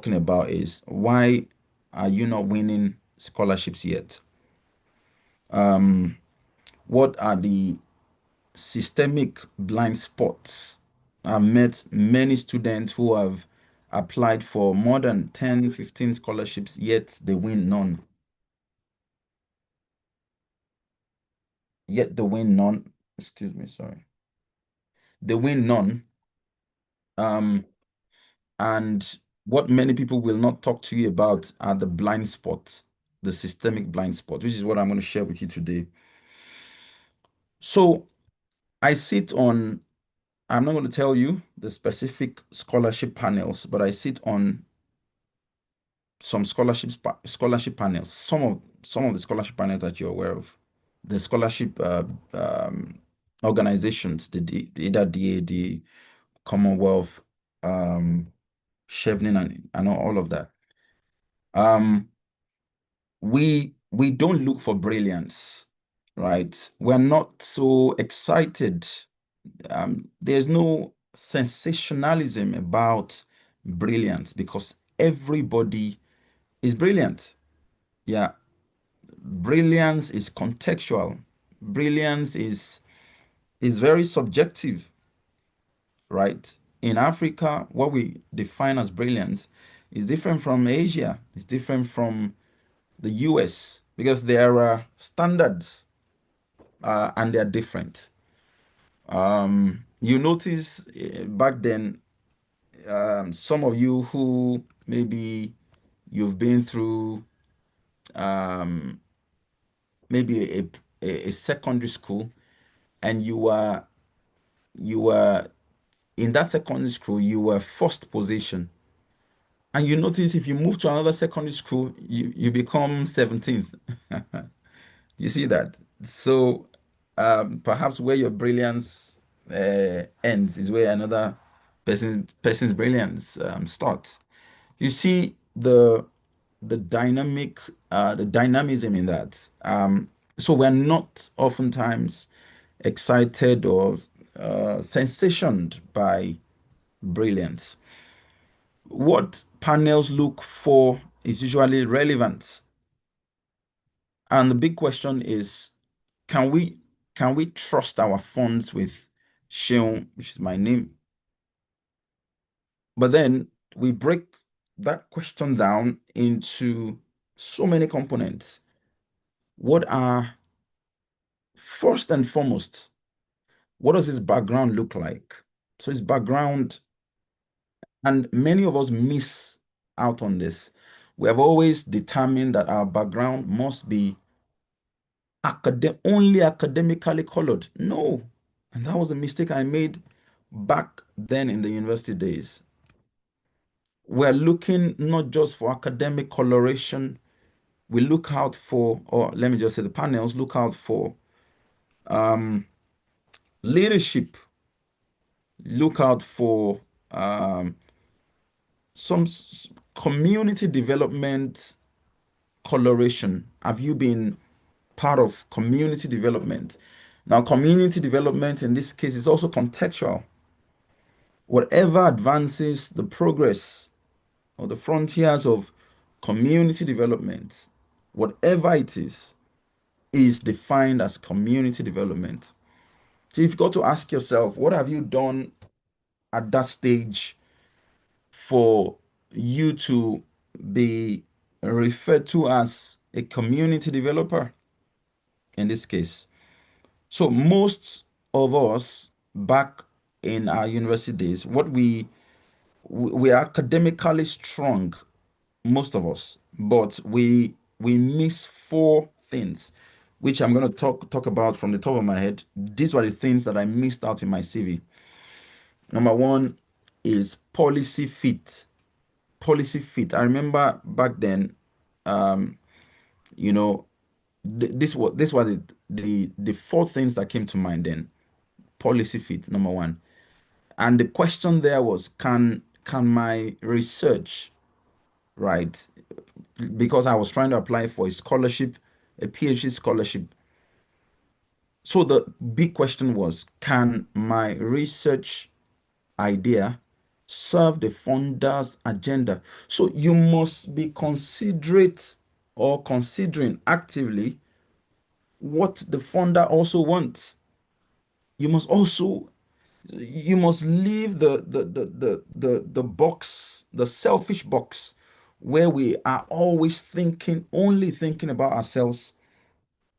talking about is why are you not winning scholarships yet? Um, what are the systemic blind spots? I've met many students who have applied for more than 10, 15 scholarships, yet they win none. Yet they win none. Excuse me, sorry. They win none. Um, and what many people will not talk to you about are the blind spots, the systemic blind spot, which is what I'm going to share with you today. So I sit on, I'm not going to tell you the specific scholarship panels, but I sit on some scholarship panels, some of the scholarship panels that you're aware of, the scholarship um, organizations, either DAD, Commonwealth, um, Chevening, and all of that. Um, we don't look for brilliance, right? We're not so excited. There's no sensationalism about brilliance because everybody is brilliant. Yeah, brilliance is contextual. Brilliance is very subjective, right? In Africa, what we define as brilliance is different from Asia. It's different from the US because there are standards and they're different. You notice back then, some of you who maybe you've been through um, maybe a secondary school and you were in that secondary school you were first position, and you notice if you move to another secondary school you become 17th. You see that? So perhaps where your brilliance ends is where another person's brilliance starts. You see the dynamism in that. So we're not oftentimes excited or sensationed by brilliance. What panels look for is usually relevant. And the big question is, can we can we trust our funds with Sheon, which is my name? But then we break that question down into so many components. What are first and foremost, what does his background look like? So his background, and many of us miss out on this. We have always determined that our background must be only academically colored. No. And that was a mistake I made back then in the university days. We're looking not just for academic coloration, we look out for, or let me just say the panels look out for um, leadership, look out for um, some community development coloration. Have you been part of community development? Now, community development in this case is also contextual. Whatever advances the progress or the frontiers of community development, whatever it is defined as community development. So you've got to ask yourself, what have you done at that stage for you to be referred to as a community developer in this case? So most of us back in our university days, what we are academically strong, most of us, but we miss four things, which I'm going to talk about from the top of my head. These were the things that I missed out in my CV. Number one is policy fit. Policy fit. I remember back then, um, you know, this was the four things that came to mind then. Policy fit, number one. And the question there was, can my research, right? Because I was trying to apply for a scholarship, a PhD scholarship. So the big question was, can my research idea serve the founder's agenda. So you must be considerate or considering actively what the founder also wants. You must also you must leave the box, the selfish box where we are always thinking, only thinking about ourselves,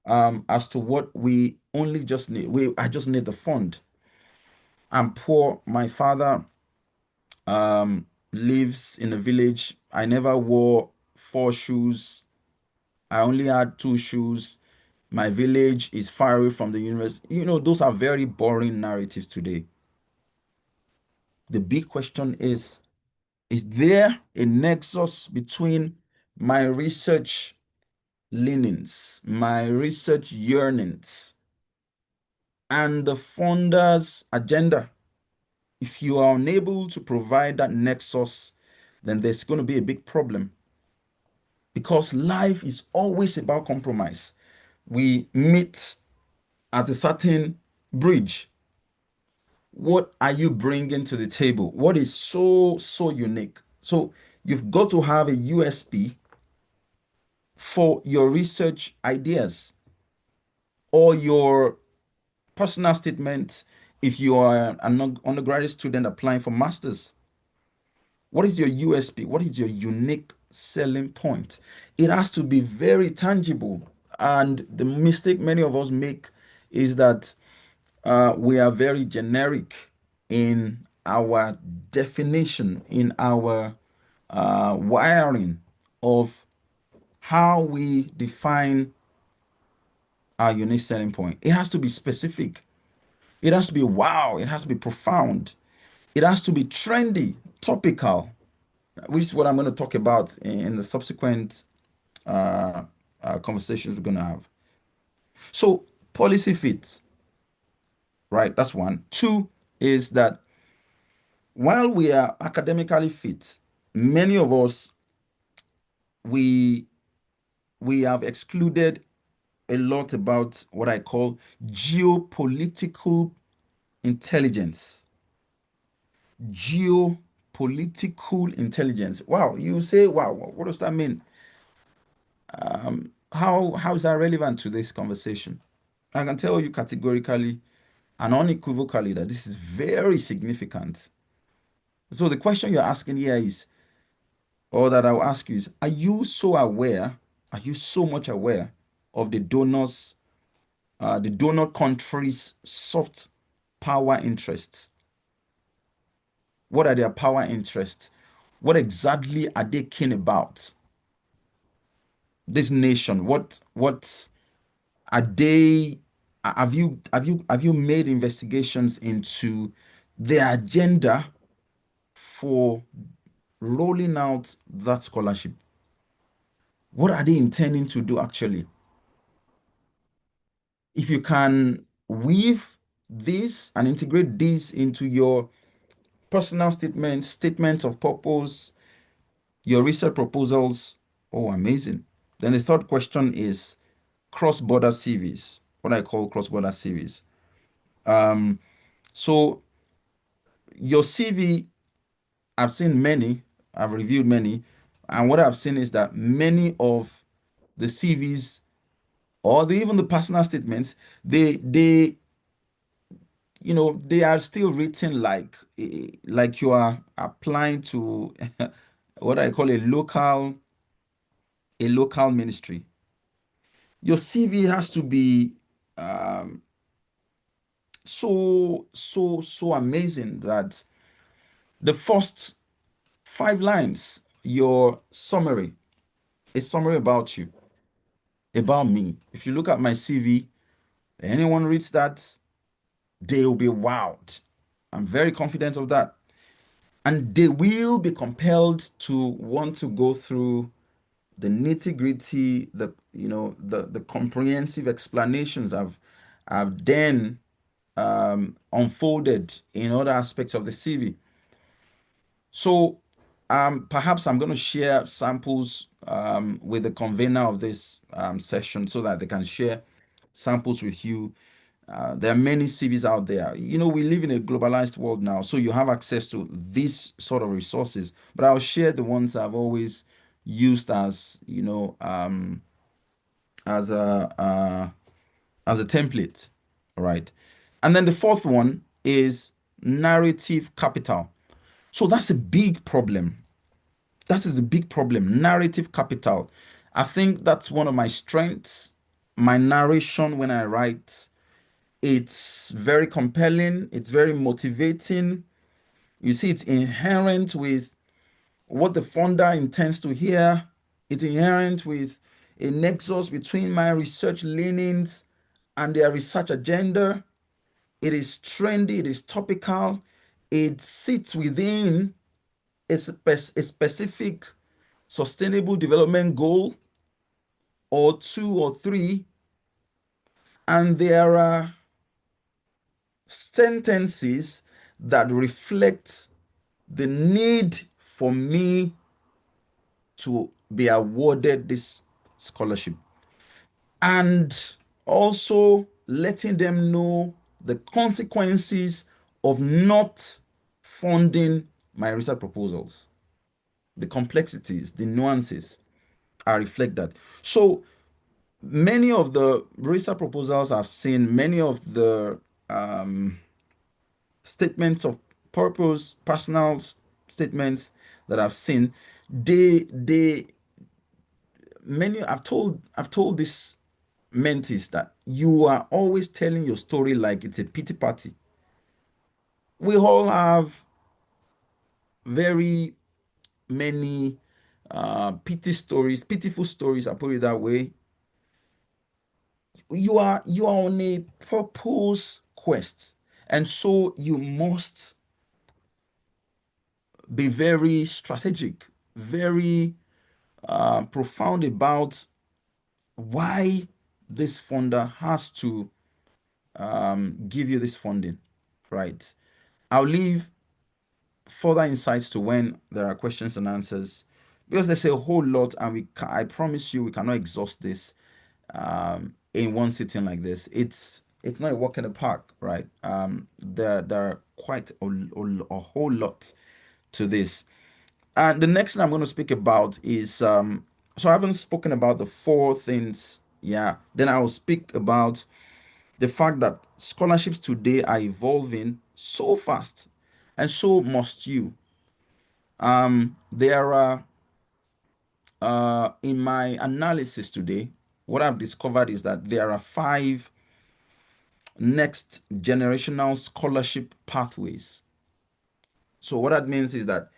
as to what we only just need. I just need the fund. I'm poor. My father lives in a village. I never wore four shoes. I only had two shoes. My village is far away from the university. Those are very boring narratives today. The big question is there a nexus between my research leanings, my research yearnings, and the founder's agenda? If you are unable to provide that nexus, then there's going to be a big problem, because life is always about compromise. We meet at a certain bridge. What are you bringing to the table? What is so unique? So you've got to have a USP for your research ideas or your personal statement. If you are an undergraduate student applying for masters, what is your USP? What is your unique selling point? It has to be very tangible. And the mistake many of us make is that we are very generic in our definition, in our wiring of how we define our unique selling point. It has to be specific. It has to be wow. It has to be profound. It has to be trendy, topical, which is what I'm going to talk about in the subsequent uh, conversations we're going to have. So, policy fit, right? That's one. Two is that while we are academically fit, many of us we we have excluded a lot about what I call geopolitical intelligence. Geopolitical intelligence. Wow, you say, wow, what does that mean? How is that relevant to this conversation? I can tell you categorically and unequivocally that this is very significant. So the question you're asking here is, or that I'll ask you is, are you so aware? Are you so much aware of the donor countries' soft power interests? What are their power interests? What exactly are they keen about? This nation, what are they? Have you made investigations into their agenda for rolling out that scholarship? What are they intending to do actually? If you can weave this and integrate this into your personal statements, statements of purpose, your research proposals, oh, amazing. Then the third question is cross-border CVs, what I call cross-border CVs. So your CV, I've seen many, I've reviewed many, and what I've seen is that many of the CVs or even the personal statements, they they are still written like you are applying to what I call a local ministry. Your CV has to be um, so amazing that the first 5 lines, your summary, a summary about you, about me. If you look at my CV, anyone reads that, they will be wowed. I'm very confident of that. And they will be compelled to want to go through the nitty-gritty, the comprehensive explanations I've then unfolded in other aspects of the CV. So perhaps I'm going to share samples with the convener of this session so that they can share samples with you. There are many CVs out there. We live in a globalized world now, so you have access to these sort of resources. But I'll share the ones I've always used as a template, right? And then the fourth one is narrative capital. So that's a big problem. That is a big problem. Narrative capital. I think that's one of my strengths. My narration when I write, it's very compelling, it's very motivating. You see, it's inherent with what the funder intends to hear, it's inherent with a nexus between my research leanings and their research agenda. It is trendy, it is topical, it sits within a specific sustainable development goal or two or three, and there are sentences that reflect the need for me to be awarded this scholarship, and also letting them know the consequences of not funding my research proposals, the complexities, the nuances. I reflect that. So many of the research proposals I've seen, many of the um, statements of purpose, personal statements that I've seen, they many I've told this mentees that you are always telling your story like it's a pity party. We all have very many pitiful stories, I put it that way. You are on a purpose quest, and so you must be very strategic, very profound about why this funder has to give you this funding, right? I'll leave further insights to when there are questions and answers, because there's a whole lot, and I promise you we cannot exhaust this in one sitting like this. It's not a walk in the park, right? There are quite a whole lot to this. And the next thing I'm going to speak about is so I haven't spoken about the four things. Yeah, then I will speak about the fact that scholarships today are evolving so fast, and so must you. There are In my analysis today, what I've discovered is that there are five next generational scholarship pathways. So what that means is that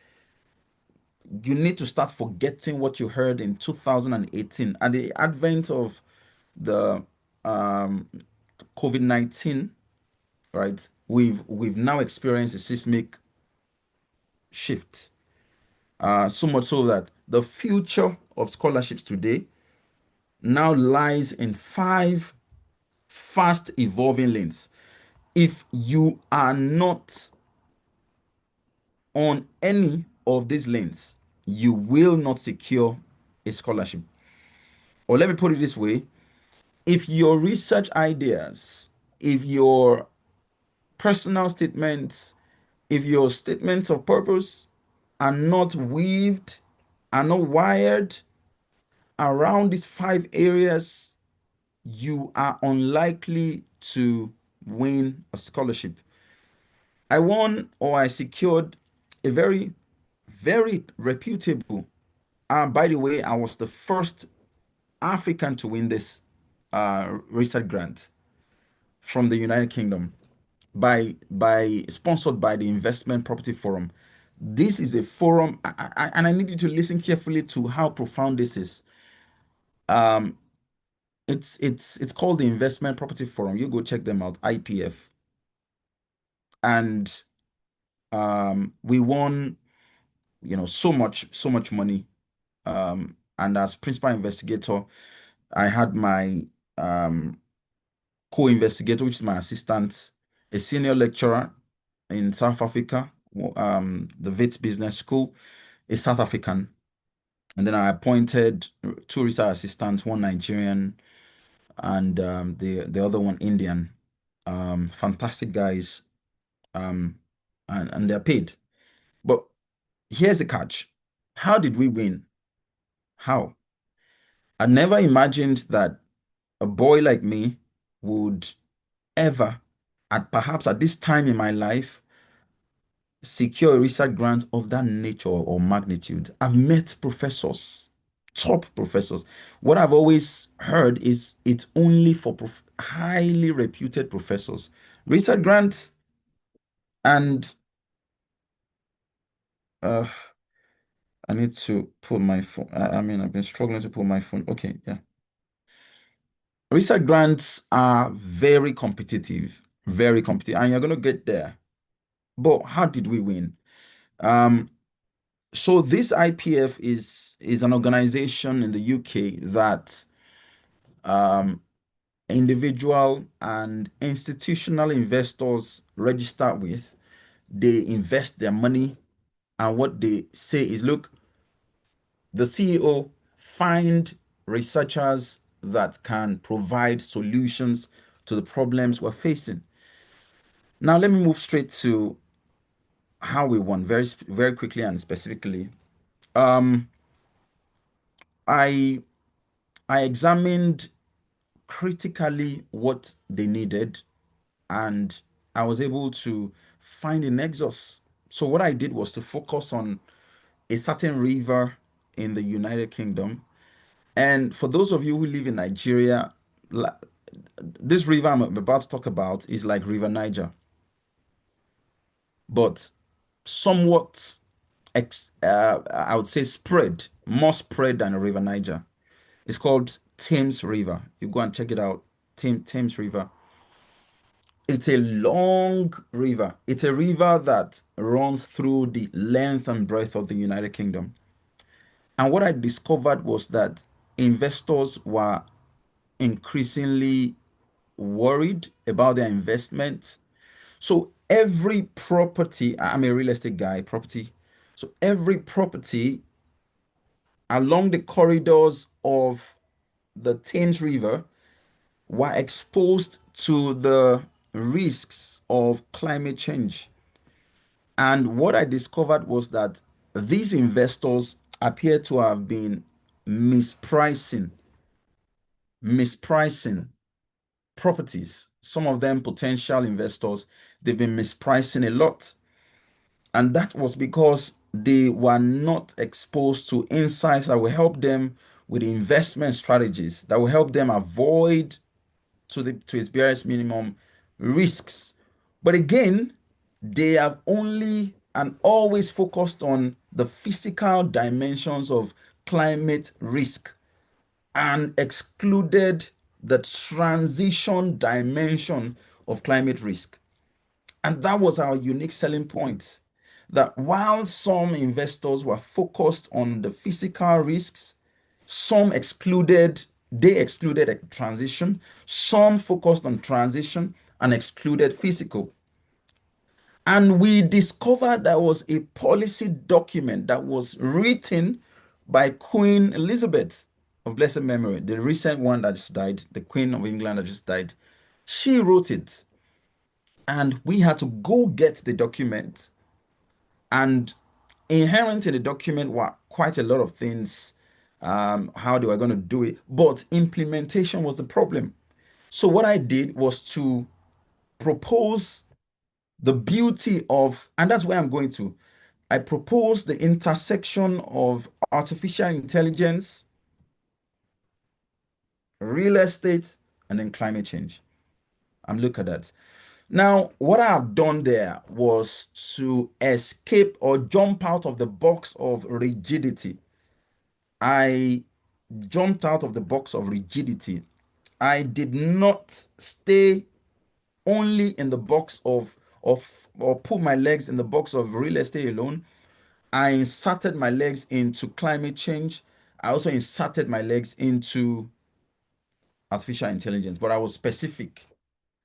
you need to start forgetting what you heard in 2018 at the advent of the um, COVID-19, right? We've now experienced a seismic shift. So much so that the future of scholarships today now lies in five fast evolving lanes. If you are not on any of these lanes, you will not secure a scholarship. Or let me put it this way: if your research ideas, if your personal statements, if your statements of purpose are not weaved, are not wired around these five areas, you are unlikely to win a scholarship. I won, or I secured, a very, very reputable. By the way, I was the first African to win this research grant from the United Kingdom, by sponsored by the Investment Property Forum. This is a forum, and I need you to listen carefully to how profound this is. Um, it's called the Investment Property Forum. You go check them out, IPF, and we won, so much money. And as principal investigator, I had my um, co-investigator, which is my assistant, a senior lecturer in South Africa, the Wits Business School, a South African. And then I appointed two research assistants, one Nigerian and the other one Indian. fantastic guys, um, and they're paid. But here's the catch. How did we win? How? I never imagined that a boy like me would ever, at perhaps at this time in my life, secure a research grant of that nature or magnitude. I've met professors, top professors. What I've always heard is it's only for highly reputed professors. Research grants and uh, I need to pull my phone. I mean, I've been struggling to pull my phone. Okay, yeah. Research grants are very competitive, and you're going to get there. But how did we win? Um, so this IPF is an organization in the UK that um, individual and institutional investors register with. They invest their money, and what they say is, look, the CEO find researchers that can provide solutions to the problems we're facing. Now, let me move straight to how we won very quickly and specifically. Um, I I examined critically what they needed, and I was able to find a nexus. So what I did was to focus on a certain river in the United Kingdom. And for those of you who live in Nigeria, this river I'm about to talk about is like River Niger, but somewhat, I would say, more spread than a River Niger. It's called Thames River. You go and check it out. Thames River. It's a long river. It's a river that runs through the length and breadth of the United Kingdom. And what I discovered was that investors were increasingly worried about their investments. So every property, I'm a real estate guy, property. So every property along the corridors of the Thames River were exposed to the risks of climate change. And what I discovered was that these investors appear to have been mispricing, mispricing properties. Some of them potential investors, they've been mispricing a lot. And that was because they were not exposed to insights that will help them with investment strategies that will help them avoid to its barest minimum risks. But again, they have only and always focused on the physical dimensions of climate risk and excluded the transition dimension of climate risk. And that was our unique selling point. That while some investors were focused on the physical risks, some they excluded a transition, some focused on transition and excluded physical. And we discovered there was a policy document that was written by Queen Elizabeth of blessed memory, the recent one that just died, the Queen of England that just died. She wrote it, and we had to go get the document. And inherent in the document were quite a lot of things, how they were going to do it, but implementation was the problem. So what I did was to propose the beauty of, and that's where I'm going to. I propose the intersection of artificial intelligence, real estate, and then climate change. I'm looking at that. Now, what I have done there was to escape or jump out of the box of rigidity. I jumped out of the box of rigidity. I did not stay only in the box of or put my legs in the box of real estate alone. I inserted my legs into climate change. I also inserted my legs into artificial intelligence, but I was specific.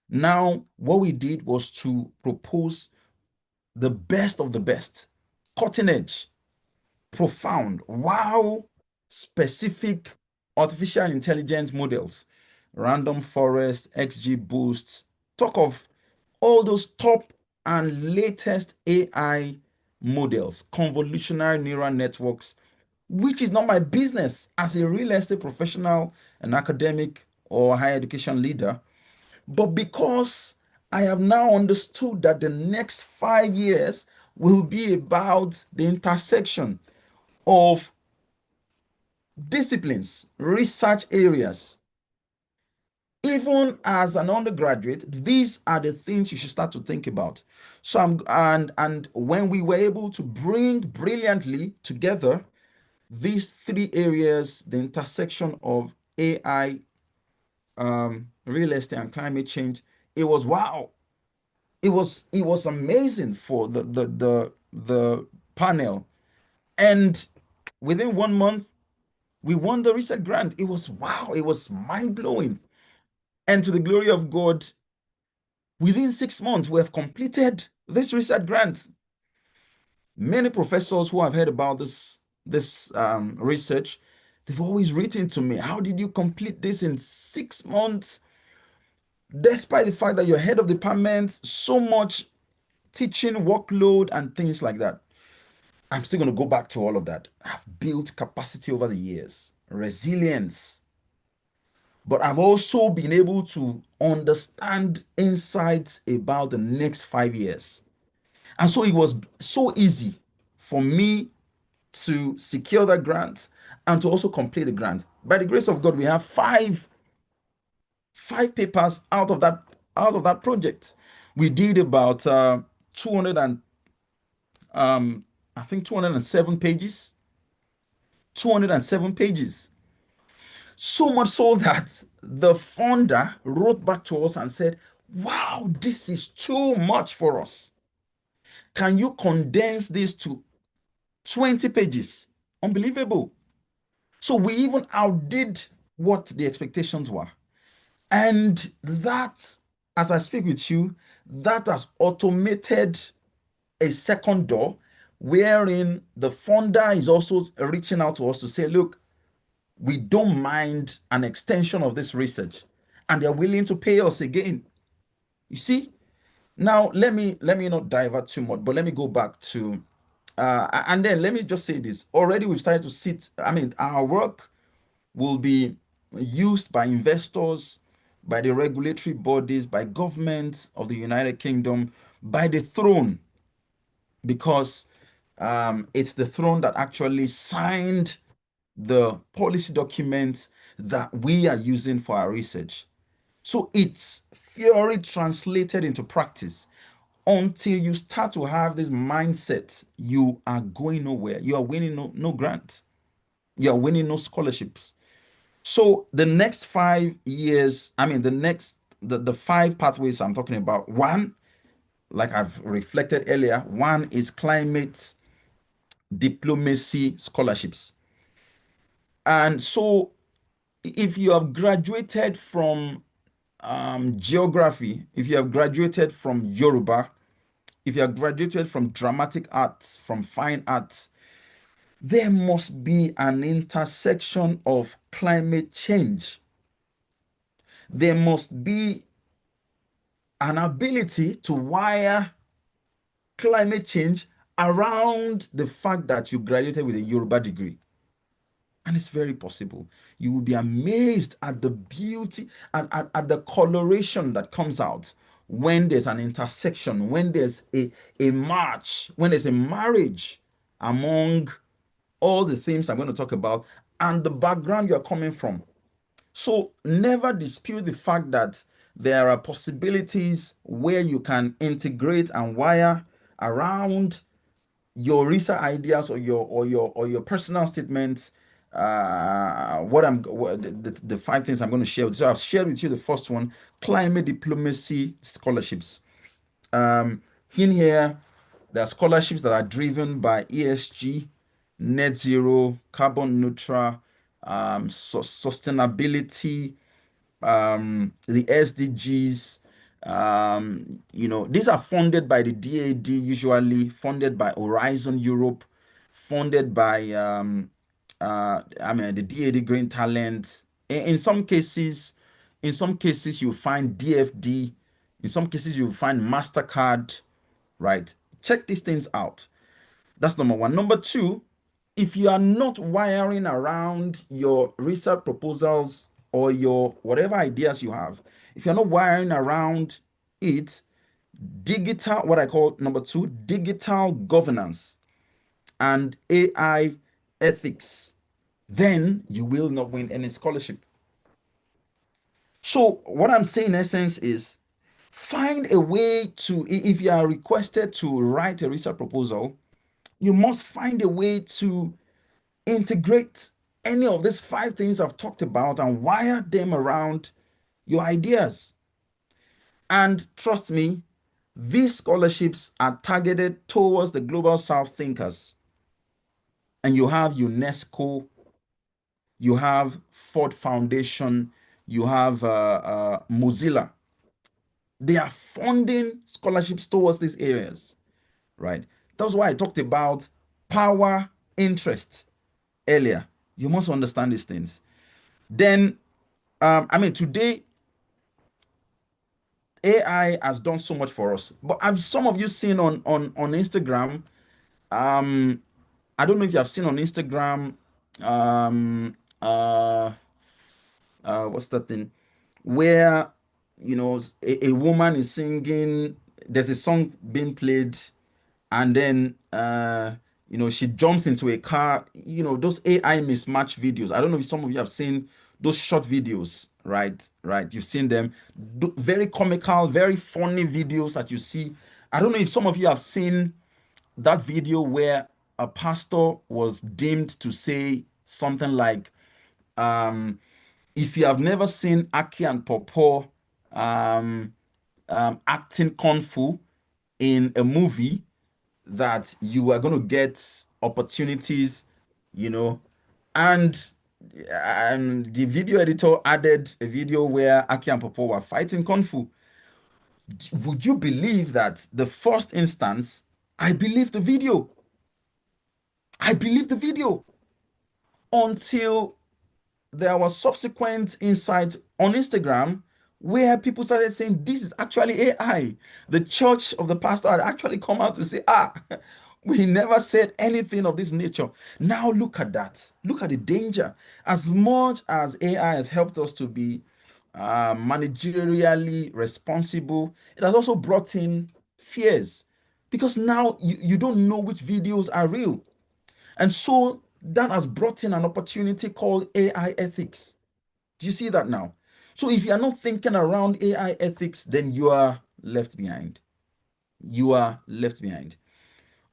Now, what we did was to propose the best of the best, cutting edge, profound, wow, specific artificial intelligence models, random forest, XG boost, talk of all those top and latest AI models, convolutional neural networks, which is not my business as a real estate professional, an academic, or higher education leader. But because I have now understood that the next 5 years will be about the intersection of disciplines, research areas. Even as an undergraduate, these are the things you should start to think about. So and when we were able to bring brilliantly together these three areas, the intersection of AI, real estate, and climate change, it was wow. It was amazing for the panel. And within 1 month, we won the research grant. It was wow, it was mind-blowing. And to the glory of God, within 6 months, we have completed this research grant. Many professors who have heard about this research, they've always written to me, how did you complete this in 6 months? Despite the fact that you're head of department, so much teaching workload and things like that. I'm still going to go back to all of that. I've built capacity over the years, resilience, but I've also been able to understand insights about the next 5 years. And so it was so easy for me to secure that grant and to also complete the grant. By the grace of God, we have five papers out of that project. We did about 200 and I think 207 pages. 207 pages. So much so that the founder wrote back to us and said, wow, this is too much for us. Can you condense this to 20 pages? Unbelievable. So we even outdid what the expectations were. And that, as I speak with you, that has automated a second door wherein the funder is also reaching out to us to say, look, we don't mind an extension of this research, and they're willing to pay us again. You see? Now let me not divert too much, but let me go back to and then let me just say this. Already we've started to sit, I mean, our work will be used by investors, by the regulatory bodies, by government of the United Kingdom, by the throne, because it's the throne that actually signed the policy documents that we are using for our research. So it's theory translated into practice. Until you start to have this mindset, you are going nowhere. You are winning no grant. You are winning no scholarships. So the next 5 years, I mean, the five pathways I'm talking about. One, like I've reflected earlier, one is climate diplomacy scholarships. And so if you have graduated from geography, if you have graduated from Yoruba, if you have graduated from dramatic arts, from fine arts, there must be an intersection of climate change. There must be an ability to wire climate change around the fact that you graduated with a Yoruba degree. And it's very possible. You will be amazed at the beauty and at the coloration that comes out when there's an intersection, when there's a match, when there's a marriage among all the themes I'm going to talk about and the background you're coming from. So never dispute the fact that there are possibilities where you can integrate and wire around your research ideas or your personal statements. The five things I'm going to share with you. So I've shared with you the first one: climate diplomacy scholarships. In here, there are scholarships that are driven by ESG, net zero, carbon neutral, sustainability, the SDGs. These are funded by the DAD, usually funded by Horizon Europe, funded by I mean the DAD Green Talent. In some cases, you find DFD, In some cases, you find MasterCard, right? Check these things out. That's number one. Number two, if you are not wiring around your research proposals or your whatever ideas you have, if you're not wiring around it, digital, what I call number two, digital governance and AI ethics, then you will not win any scholarship. So, what I'm saying in essence is find a way to, if you are requested to write a research proposal, you must find a way to integrate any of these five things I've talked about and wire them around your ideas. And trust me, these scholarships are targeted towards the global South thinkers. And you have UNESCO, you have Ford Foundation, you have Mozilla. They are funding scholarships towards these areas, right? That's why I talked about power interest earlier. You must understand these things. Then, I mean, today AI has done so much for us. But have some of you seen on Instagram? Um, I don't know if you have seen on Instagram. Um, uh, what's that thing? Where a woman is singing. There's a song being played, and then she jumps into a car. Those AI mismatch videos. I don't know if some of you have seen those short videos, right, you've seen them. Very comical, very funny videos that you see. I don't know if some of you have seen that video where a pastor was deemed to say something like, if you have never seen Aki and Popo um, acting kung fu in a movie, that you are going to get opportunities, you know. And the video editor added a video where Aki and Popo were fighting Kung Fu. Would you believe that the first instance, I believed the video? I believed the video until there was subsequent insight on Instagram where people started saying this is actually AI. The church of the pastor had actually come out to say, we never said anything of this nature. Now look at that. Look at the danger. As much as AI has helped us to be managerially responsible, it has also brought in fears because now you don't know which videos are real. And so that has brought in an opportunity called AI ethics. Do you see that now? So if you are not thinking around AI ethics, then you are left behind. You are left behind.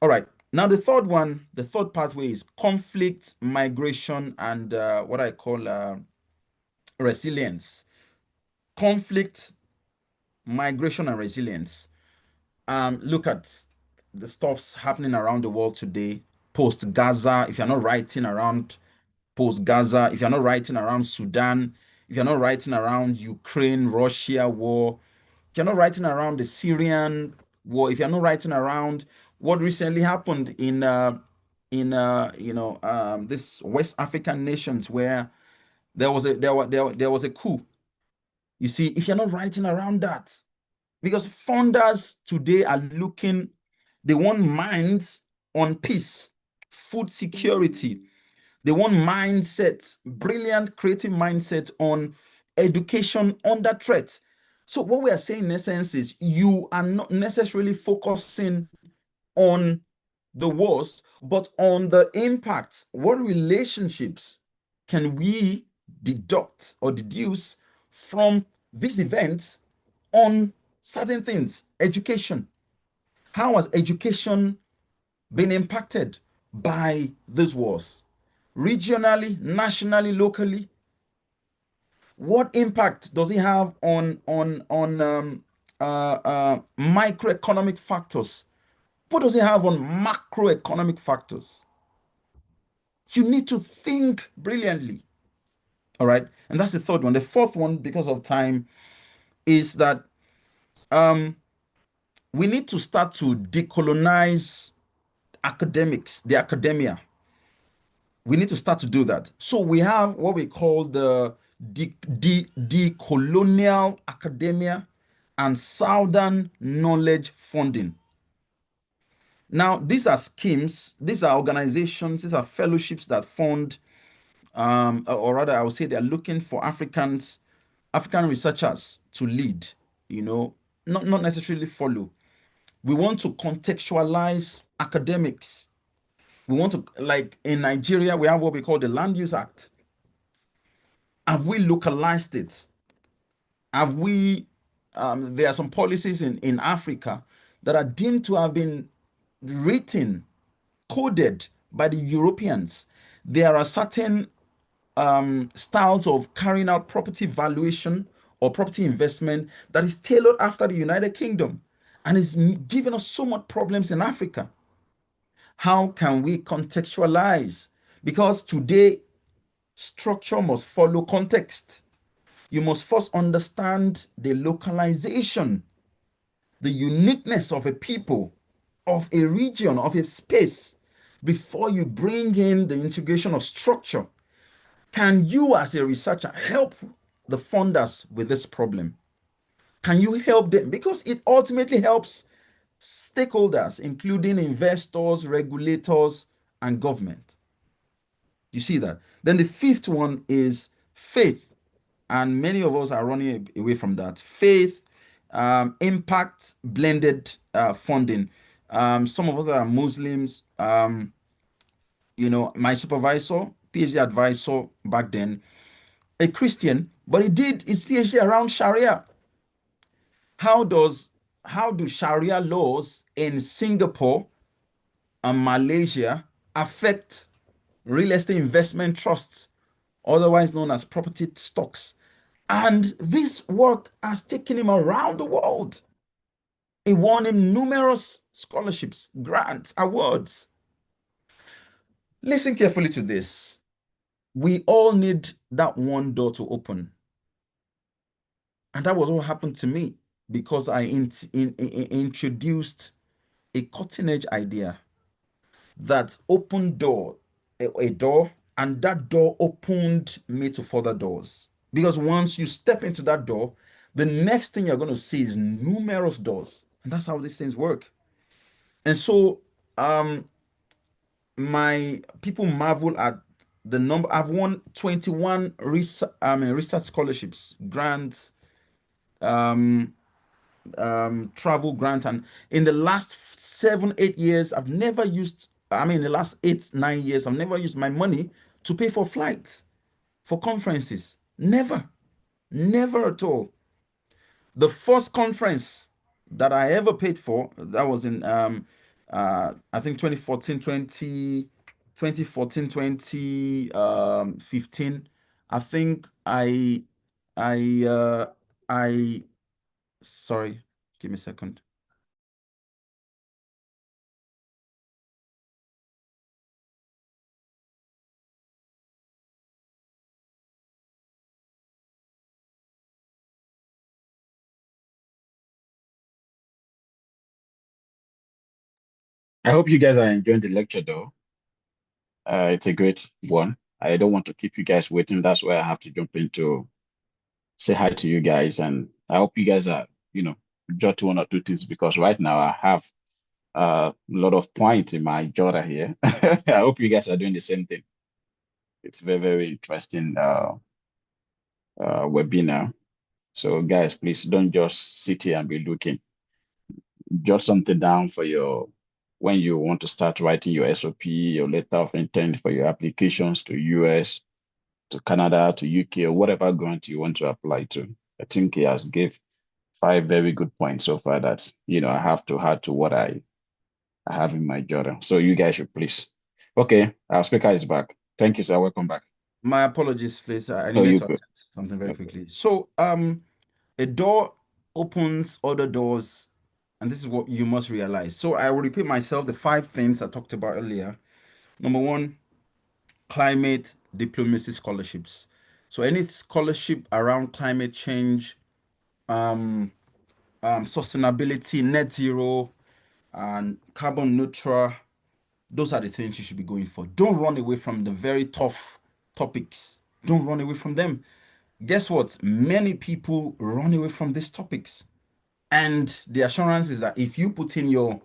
All right. Now the third one, the third pathway is conflict, migration, and what I call resilience. Conflict, migration, and resilience. Look at the stuffs happening around the world today, post Gaza. If you're not writing around post Gaza, if you're not writing around Sudan, if you're not writing around Ukraine, Russia war, if you're not writing around the Syrian war, if you're not writing around what recently happened in this West African nations where there was a coup. You see, if you're not writing around that, because funders today are looking, they want minds on peace, food security. They want mindsets, brilliant creative mindset on education under threat. So what we are saying in essence is you are not necessarily focusing on the wars, but on the impact. What relationships can we deduct or deduce from these events on certain things? Education. How has education been impacted by these wars? Regionally, nationally, locally? What impact does it have on microeconomic factors? What does it have on macroeconomic factors? You need to think brilliantly. All right. And that's the third one. The fourth one, because of time, is that um, we need to start to decolonize academics, the academia. We need to start to do that. So we have what we call the decolonial academia and Southern Knowledge Funding. Now, these are schemes, these are organizations, these are fellowships that fund, or rather, I would say they're looking for African researchers to lead, you know, not necessarily follow. We want to contextualize academics. We want to, like in Nigeria, we have what we call the Land Use Act. Have we localized it? Have we, there are some policies in Africa that are deemed to have been written, coded by the Europeans. There are certain styles of carrying out property valuation or property investment that is tailored after the United Kingdom and is giving us so much problems in Africa. How can we contextualize? Because today, structure must follow context. You must first understand the localization, the uniqueness of a people, of a region, of a space, before you bring in the integration of structure. Can you, as a researcher, help the funders with this problem? Can you help them? Because it ultimately helps stakeholders, including investors, regulators, and government. You see that? Then the fifth one is faith. And many of us are running away from that. Faith, impact, blended funding. Some of us are Muslims. My supervisor, PhD advisor back then, a Christian, but he did his PhD around Sharia. How does how do Sharia laws in Singapore and Malaysia affect real estate investment trusts, otherwise known as property stocks? And this work has taken him around the world. It won him numerous scholarships, grants, awards. Listen carefully to this. We all need that one door to open. And that was what happened to me because I introduced a cutting edge idea that opened a door, and that door opened me to further doors. Because once you step into that door, the next thing you're going to see is numerous doors. And that's how these things work. And so my people marvel at the number. I've won 21 research scholarships, grants, um, travel grants, and in the last 7, 8 years, I've never used. I mean, in the last 8, 9 years, I've never used my money to pay for flights, for conferences. Never, never at all. The first conference that I ever paid for, that was in I think 2014, 15. I think I I sorry, give me a second. I hope you guys are enjoying the lecture though. It's a great one. I don't want to keep you guys waiting. That's why I have to jump in to say hi to you guys. And I hope you guys are, jot one or two things because right now I have a lot of points in my jotter here. I hope you guys are doing the same thing. It's very, very interesting webinar. So guys, please don't just sit here and be looking. Jot something down for your when you want to start writing your SOP, your letter of intent for your applications to US, to Canada, to UK, or whatever grant you want to apply to. I think he has gave 5 very good points so far that I have to add to what I have in my journal. So you guys should please. Okay, our speaker is back. Thank you, sir. Welcome back. My apologies, please. I Oh, needed you to good. attend something very Okay. quickly. So, a door opens other doors, and this is what you must realize. So, I will repeat myself the 5 things I talked about earlier. Number one, climate diplomacy scholarships. So, any scholarship around climate change, um, sustainability, net zero, and carbon neutral, those are the things you should be going for. Don't run away from the very tough topics. Don't run away from them. Guess what? Many people run away from these topics. And the assurance is that if you put in your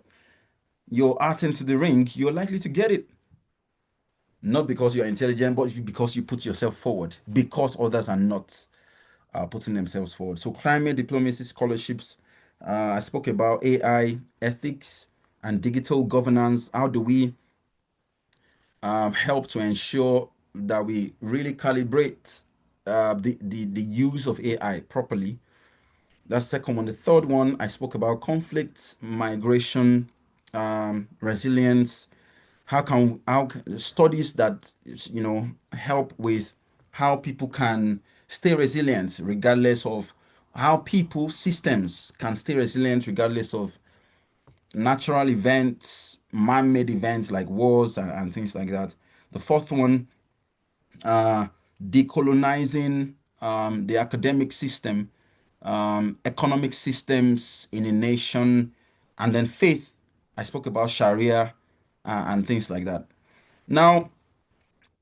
art into the ring, you're likely to get it. Not because you're intelligent, but because you put yourself forward, because others are not putting themselves forward. So climate diplomacy scholarships, I spoke about AI, ethics, and digital governance. How do we help to ensure that we really calibrate the use of AI properly? That's second one. The third one, I spoke about conflict, migration, resilience. Studies that help with how people can stay resilient regardless of how people systems can stay resilient regardless of natural events, man-made events like wars and things like that. The fourth one, uh, decolonizing the academic system, economic systems in a nation, and then faith. I spoke about Sharia and things like that. Now,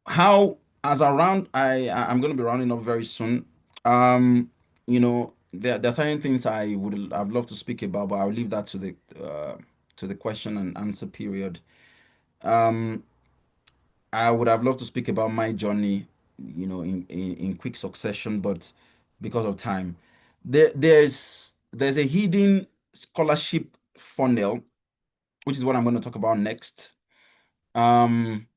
how as around I'm going to be rounding up very soon. There are certain things I've loved to speak about, but I'll leave that to the question and answer period. Um, I would have loved to speak about my journey, in quick succession, but because of time, there's a hidden scholarship funnel, which is what I'm going to talk about next. Um,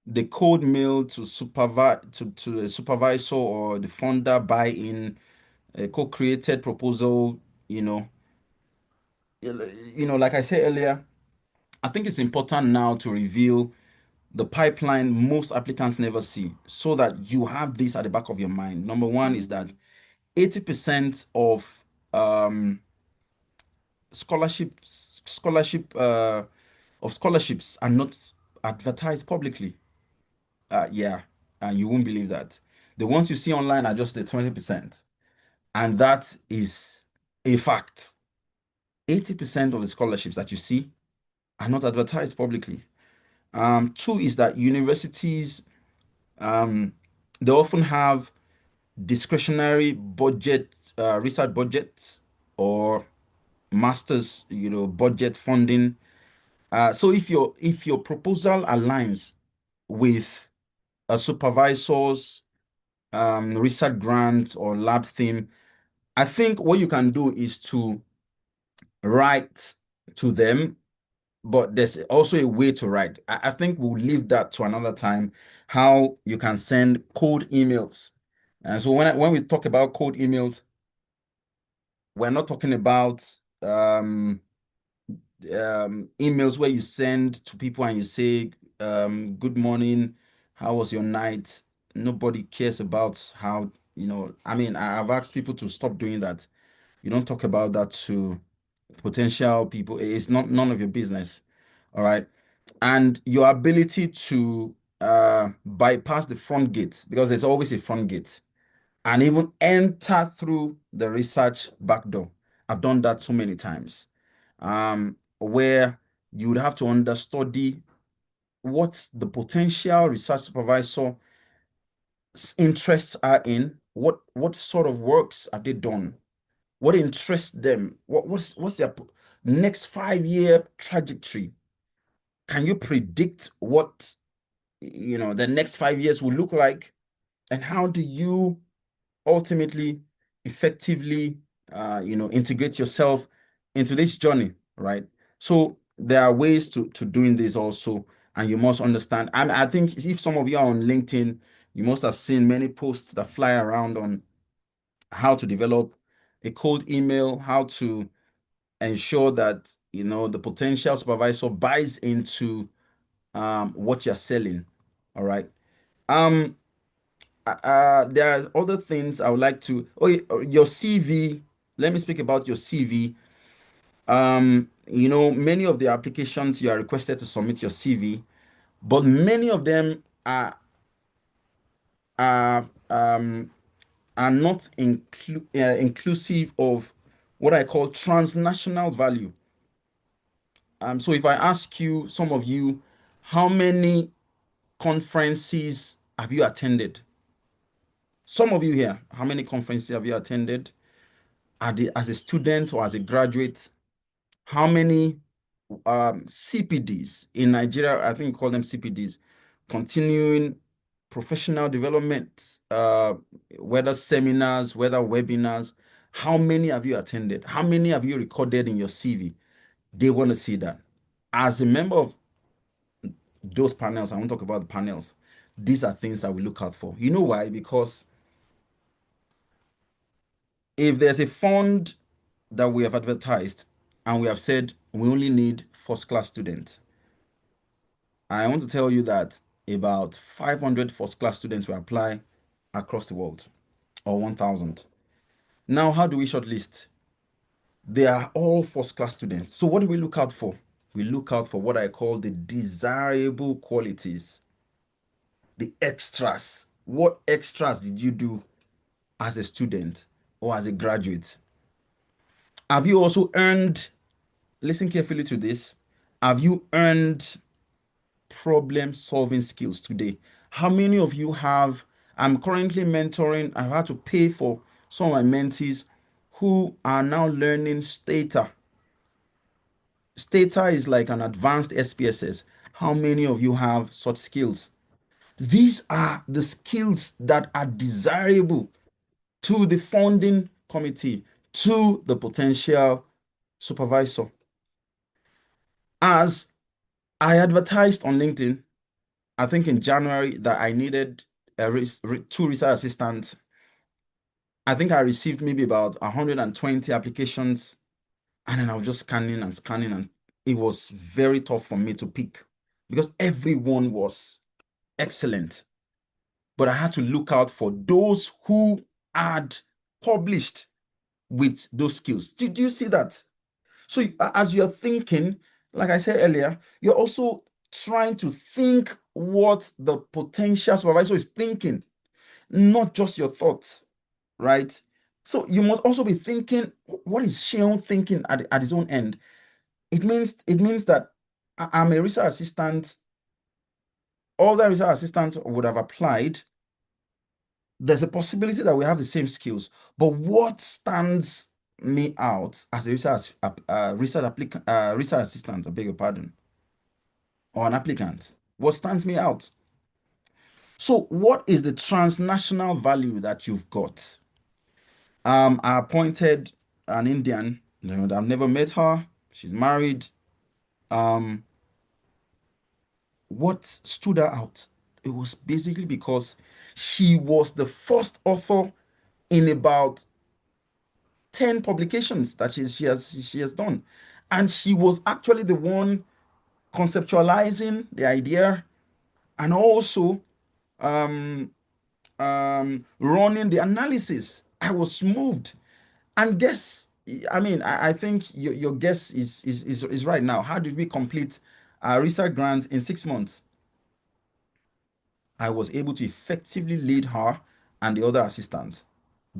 the code mail to the supervisor or the funder buy-in, a co-created proposal, you know, like I said earlier, I think it's important now to reveal the pipeline most applicants never see so that you have this at the back of your mind. Number one is that 80% um, scholarships are not advertised publicly. Yeah, and you won't believe that. The ones you see online are just the 20%. And that is a fact. 80% of the scholarships that you see are not advertised publicly. Two is that universities, um, they often have discretionary research budgets or masters, budget funding. So if your proposal aligns with a supervisor's research grant or lab theme, I think what you can do is to write to them, but there's also a way to write. I think we'll leave that to another time, how you can send cold emails. And so when we talk about cold emails, we're not talking about um, emails where you send to people and you say, good morning, how was your night? Nobody cares about how, I mean, I've asked people to stop doing that. You don't talk about that to potential people. It's not none of your business. All right. And your ability to bypass the front gate, because there's always a front gate, and even enter through the research back door. I've done that so many times. Where you would have to understudy what the potential research supervisor interests are in, what sort of works have they done, what interests them, what's their next 5-year trajectory. Can you predict what the next 5 years will look like, and how do you ultimately effectively integrate yourself into this journey, right? So there are ways to doing this also, and you must understand. And I think if some of you are on LinkedIn, you must have seen many posts that fly around on how to develop a cold email, how to ensure that the potential supervisor buys into what you're selling. All right. Um, there are other things I would like to. Oh, your CV. Let me speak about your CV. Many of the applications you are requested to submit your CV, but many of them are not inclusive of what I call transnational value. So if I ask you, some of you, how many conferences have you attended? Some of you here, how many conferences have you attended? as a student or as a graduate, how many CPDs in Nigeria, I think we call them CPDs, continuing professional development, whether seminars, whether webinars, how many have you attended? How many have you recorded in your CV? They want to see that. As a member of those panels, I want to talk about the panels. These are things that we look out for. You know why? Because if there's a fund that we have advertised and we have said we only need first class students, I want to tell you that about 500 first class students will apply across the world, or 1,000. Now, how do we shortlist? They are all first class students. So, what do we look out for? We look out for what I call the desirable qualities, the extras. What extras did you do as a student or as a graduate? Have you also earned, listen carefully to this, have you earned problem solving skills today? How many of you have? I'm currently mentoring, I've had to pay for some of my mentees who are now learning Stata. Stata is like an advanced SPSS. How many of you have such skills? These are the skills that are desirable to the funding committee, to the potential supervisor. As I advertised on LinkedIn, I think in January, that I needed two research assistants. I think I received maybe about 120 applications, and then I was just scanning and scanning, and it was very tough for me to pick because everyone was excellent. But I had to look out for those who had published with those skills. Did you see that? So as you're thinking, like I said earlier, you're also trying to think what the potential supervisor is thinking, not just your thoughts, right? So you must also be thinking, what is Sheon thinking at his own end? It means that I'm a research assistant. All the research assistants would have applied. There's a possibility that we have the same skills, but what stands me out as a research assistant, I beg your pardon, or an applicant? What stands me out? So, what is the transnational value that you've got? I appointed an Indian. I've never met her. She's married. Um, what stood her out? It was basically because she was the first author in about 10 publications that she has done. And she was actually the one conceptualizing the idea and also um, running the analysis. I was moved. And guess, I mean, I think your guess is right now. How did we complete our research grant in 6 months? I was able to effectively lead her and the other assistant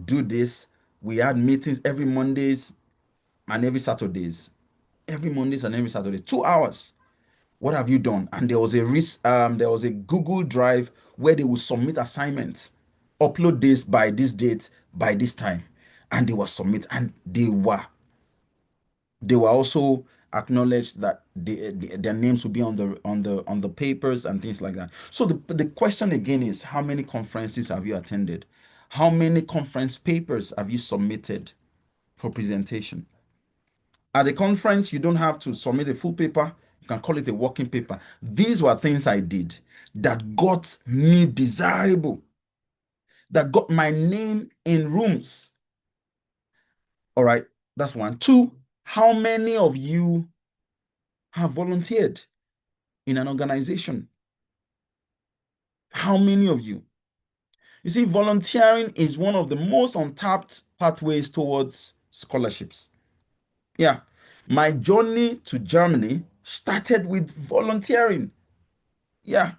do this. We had meetings every Mondays and every Saturdays. Every Mondays and every Saturday, 2 hours. What have you done? And there was a Google Drive where they would submit assignments, upload this by this date, by this time, and they were submit, and they were also acknowledged that their names will be on the papers and things like that. So the question again is, how many conferences have you attended? How many conference papers have you submitted for presentation? At the conference, you don't have to submit a full paper. You can call it a working paper. These were things I did that got me desirable, that got my name in rooms. All right, that's one. Two, how many of you have volunteered in an organization? How many of you? You see, volunteering is one of the most untapped pathways towards scholarships. Yeah, my journey to Germany started with volunteering. Yeah,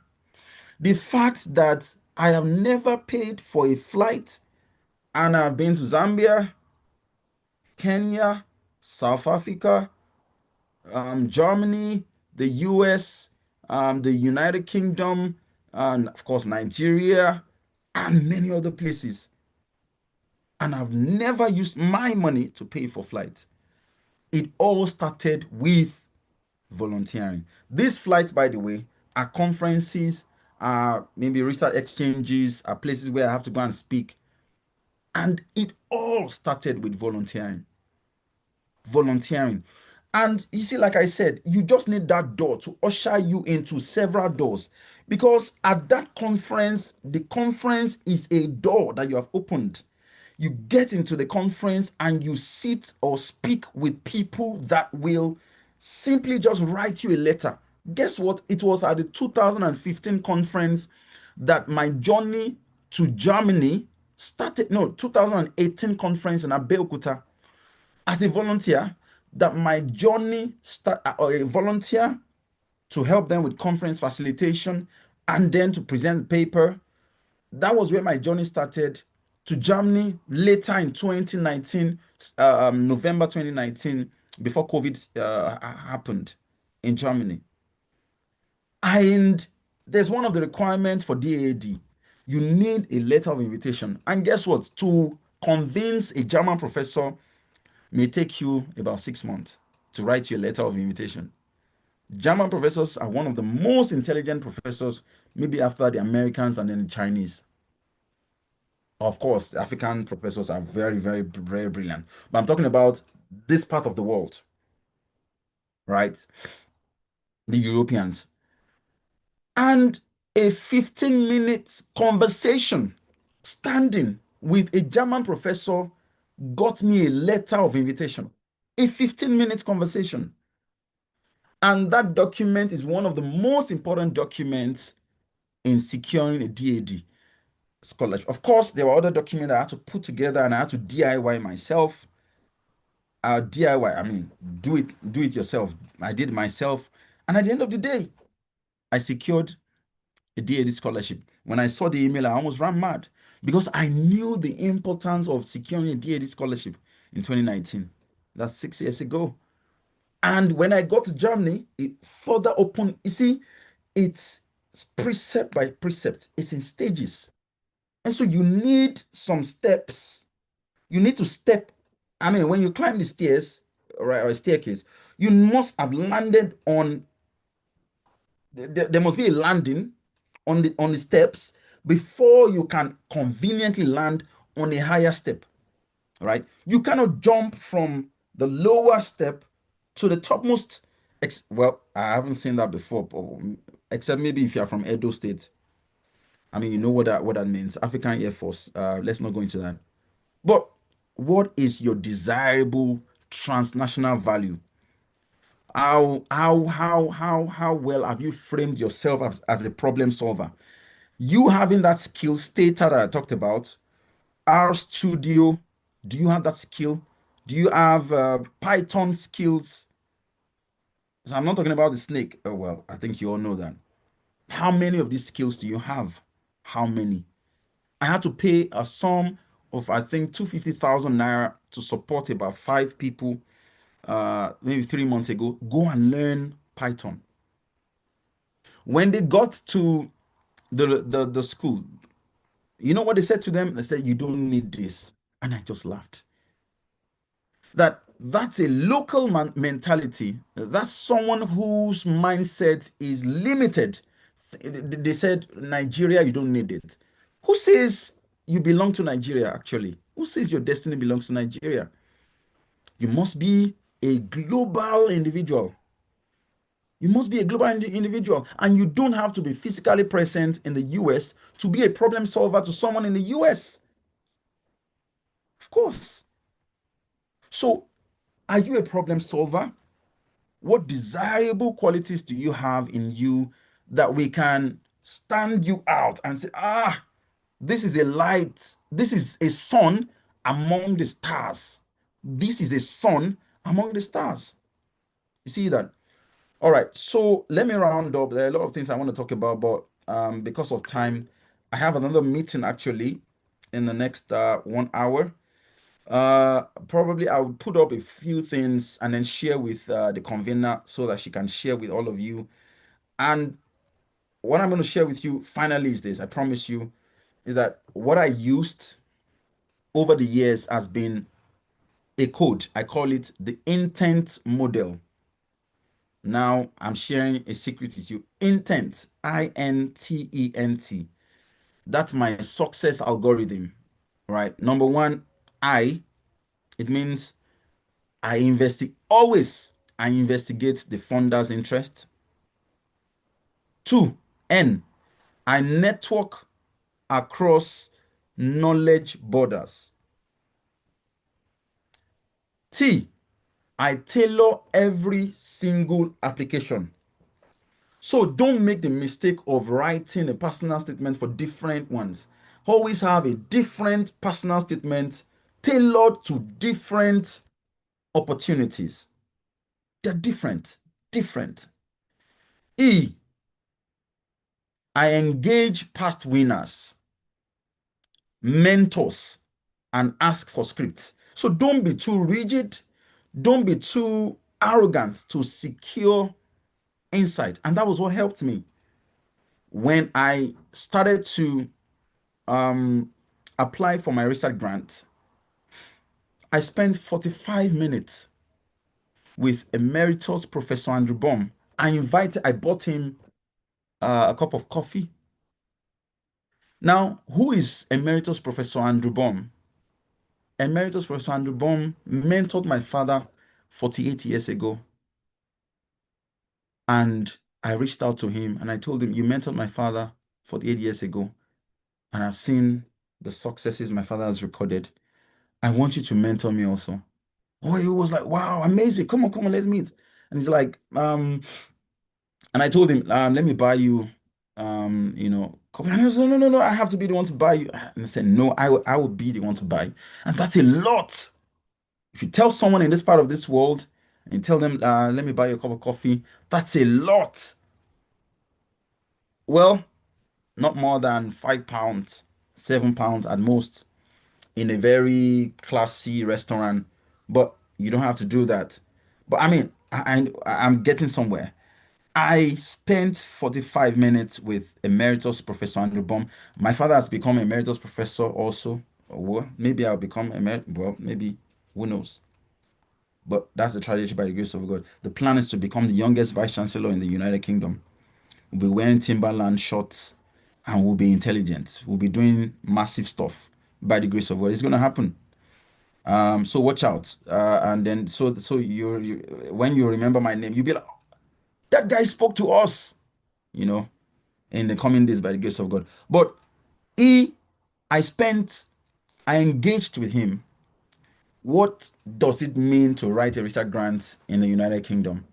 the fact that I have never paid for a flight and I've been to Zambia, Kenya, South Africa, Germany, the US, the United Kingdom, and of course, Nigeria, and many other places. And I've never used my money to pay for flights. It all started with volunteering. These flights, by the way, are conferences, are maybe research exchanges, are places where I have to go and speak. And it all started with volunteering. Volunteering. And you see, like I said, you just need that door to usher you into several doors. Because at that conference, the conference is a door that you have opened. You get into the conference and you sit or speak with people that will simply just write you a letter. Guess what? It was at the 2015 conference that my journey to Germany started. No, 2018 conference in Abeokuta, as a volunteer, that my journey start, or a volunteer to help them with conference facilitation and then to present paper. That was where my journey started to Germany later in 2019, November 2019, before COVID happened in Germany. And there's one of the requirements for DAAD. You need a letter of invitation. And guess what? To convince a German professor may take you about 6 months to write you a letter of invitation. German professors are one of the most intelligent professors, maybe after the Americans and then the Chinese. Of course, the African professors are very, very, very brilliant. But I'm talking about this part of the world, right? The Europeans. And a 15-minute conversation standing with a German professor got me a letter of invitation. A 15-minute conversation. And that document is one of the most important documents in securing a DAD scholarship. Of course, there were other documents I had to put together and I had to DIY myself. DIY, I mean, do it yourself. I did myself. And at the end of the day, I secured a DAD scholarship. When I saw the email, I almost ran mad because I knew the importance of securing a DAD scholarship in 2019. That's 6 years ago. And when I got to Germany, it further opened. You see, it's precept by precept, it's in stages. And so you need some steps. You need to step. I mean, when you climb the stairs, right, or a staircase, you must have landed on, there must be a landing on the steps before you can conveniently land on a higher step, right? You cannot jump from the lower step to the topmost. Well, I haven't seen that before, except maybe if you're from Edo State. I mean, you know what that means. African Air Force. Let's not go into that. But what is your desirable transnational value? How well have you framed yourself as a problem solver? You having that skill stater that I talked about, R Studio, do you have that skill? Do you have Python skills? So I'm not talking about the snake. Oh, well, I think you all know that. How many of these skills do you have? How many? I had to pay a sum of, I think, 250,000 naira to support about 5 people, maybe 3 months ago. Go and learn Python. When they got to the school, you know what they said to them? They said, "You don't need this." And I just laughed. That's a local mentality. That's someone whose mindset is limited. They said, Nigeria, you don't need it. Who says you belong to Nigeria, actually? Who says your destiny belongs to Nigeria? You must be a global individual. You must be a global individual. And you don't have to be physically present in the US to be a problem solver to someone in the US. Of course. So, are you a problem solver? What desirable qualities do you have in you that we can stand you out and say, this is a light, this is a sun among the stars. This is a sun among the stars. You see that? All right, so let me round up. There are a lot of things I want to talk about, but because of time, I have another meeting actually in the next 1 hour. Probably I will put up a few things and then share with the convener so that she can share with all of you. And what I'm going to share with you finally is this, I promise you, is that what I used over the years has been a code. I call it the intent model. Now I'm sharing a secret with you. Intent, INTENT. That's my success algorithm, right? Number one, I, it means I investigate the funder's interest. Two, N, I network across knowledge borders. T, I tailor every single application. So don't make the mistake of writing a personal statement for different ones. Always have a different personal statement tailored to different opportunities. They're different, different. E, I engage past winners, mentors, and ask for scripts. So don't be too rigid. Don't be too arrogant to secure insight. And that was what helped me when I started to um, apply for my research grant. I spent 45 minutes with Emeritus Professor Andrew Baum. I bought him a cup of coffee. Now, who is Emeritus Professor Andrew Baum? Emeritus Professor Andrew Baum mentored my father 48 years ago. And I reached out to him and I told him, you mentored my father 48 years ago. And I've seen the successes my father has recorded. I want you to mentor me also. Oh, he was like, wow, amazing. Come on, let's meet. And he's like, and I told him, let me buy you, coffee. And he was, no, I have to be the one to buy you. And I said, no, I will be the one to buy. And that's a lot. If you tell someone in this part of this world and you tell them, let me buy you a cup of coffee, that's a lot. Well, not more than £5, £7 at most in a very classy restaurant, but you don't have to do that. But I mean, I'm getting somewhere. I spent 45 minutes with Emeritus Professor Andrew Baum. My father has become Emeritus Professor also. Well, maybe I'll become well, maybe, who knows? But that's the tragedy by the grace of God. The plan is to become the youngest Vice Chancellor in the United Kingdom. We'll be wearing Timberland shorts and we'll be intelligent. We'll be doing massive stuff by the grace of God. It's going to happen. So watch out. And then so you when you remember my name, you'll be like, that guy spoke to us, you know, in the coming days by the grace of God. But he, I spent, I engaged with him. What does it mean to write a research grant in the United Kingdom?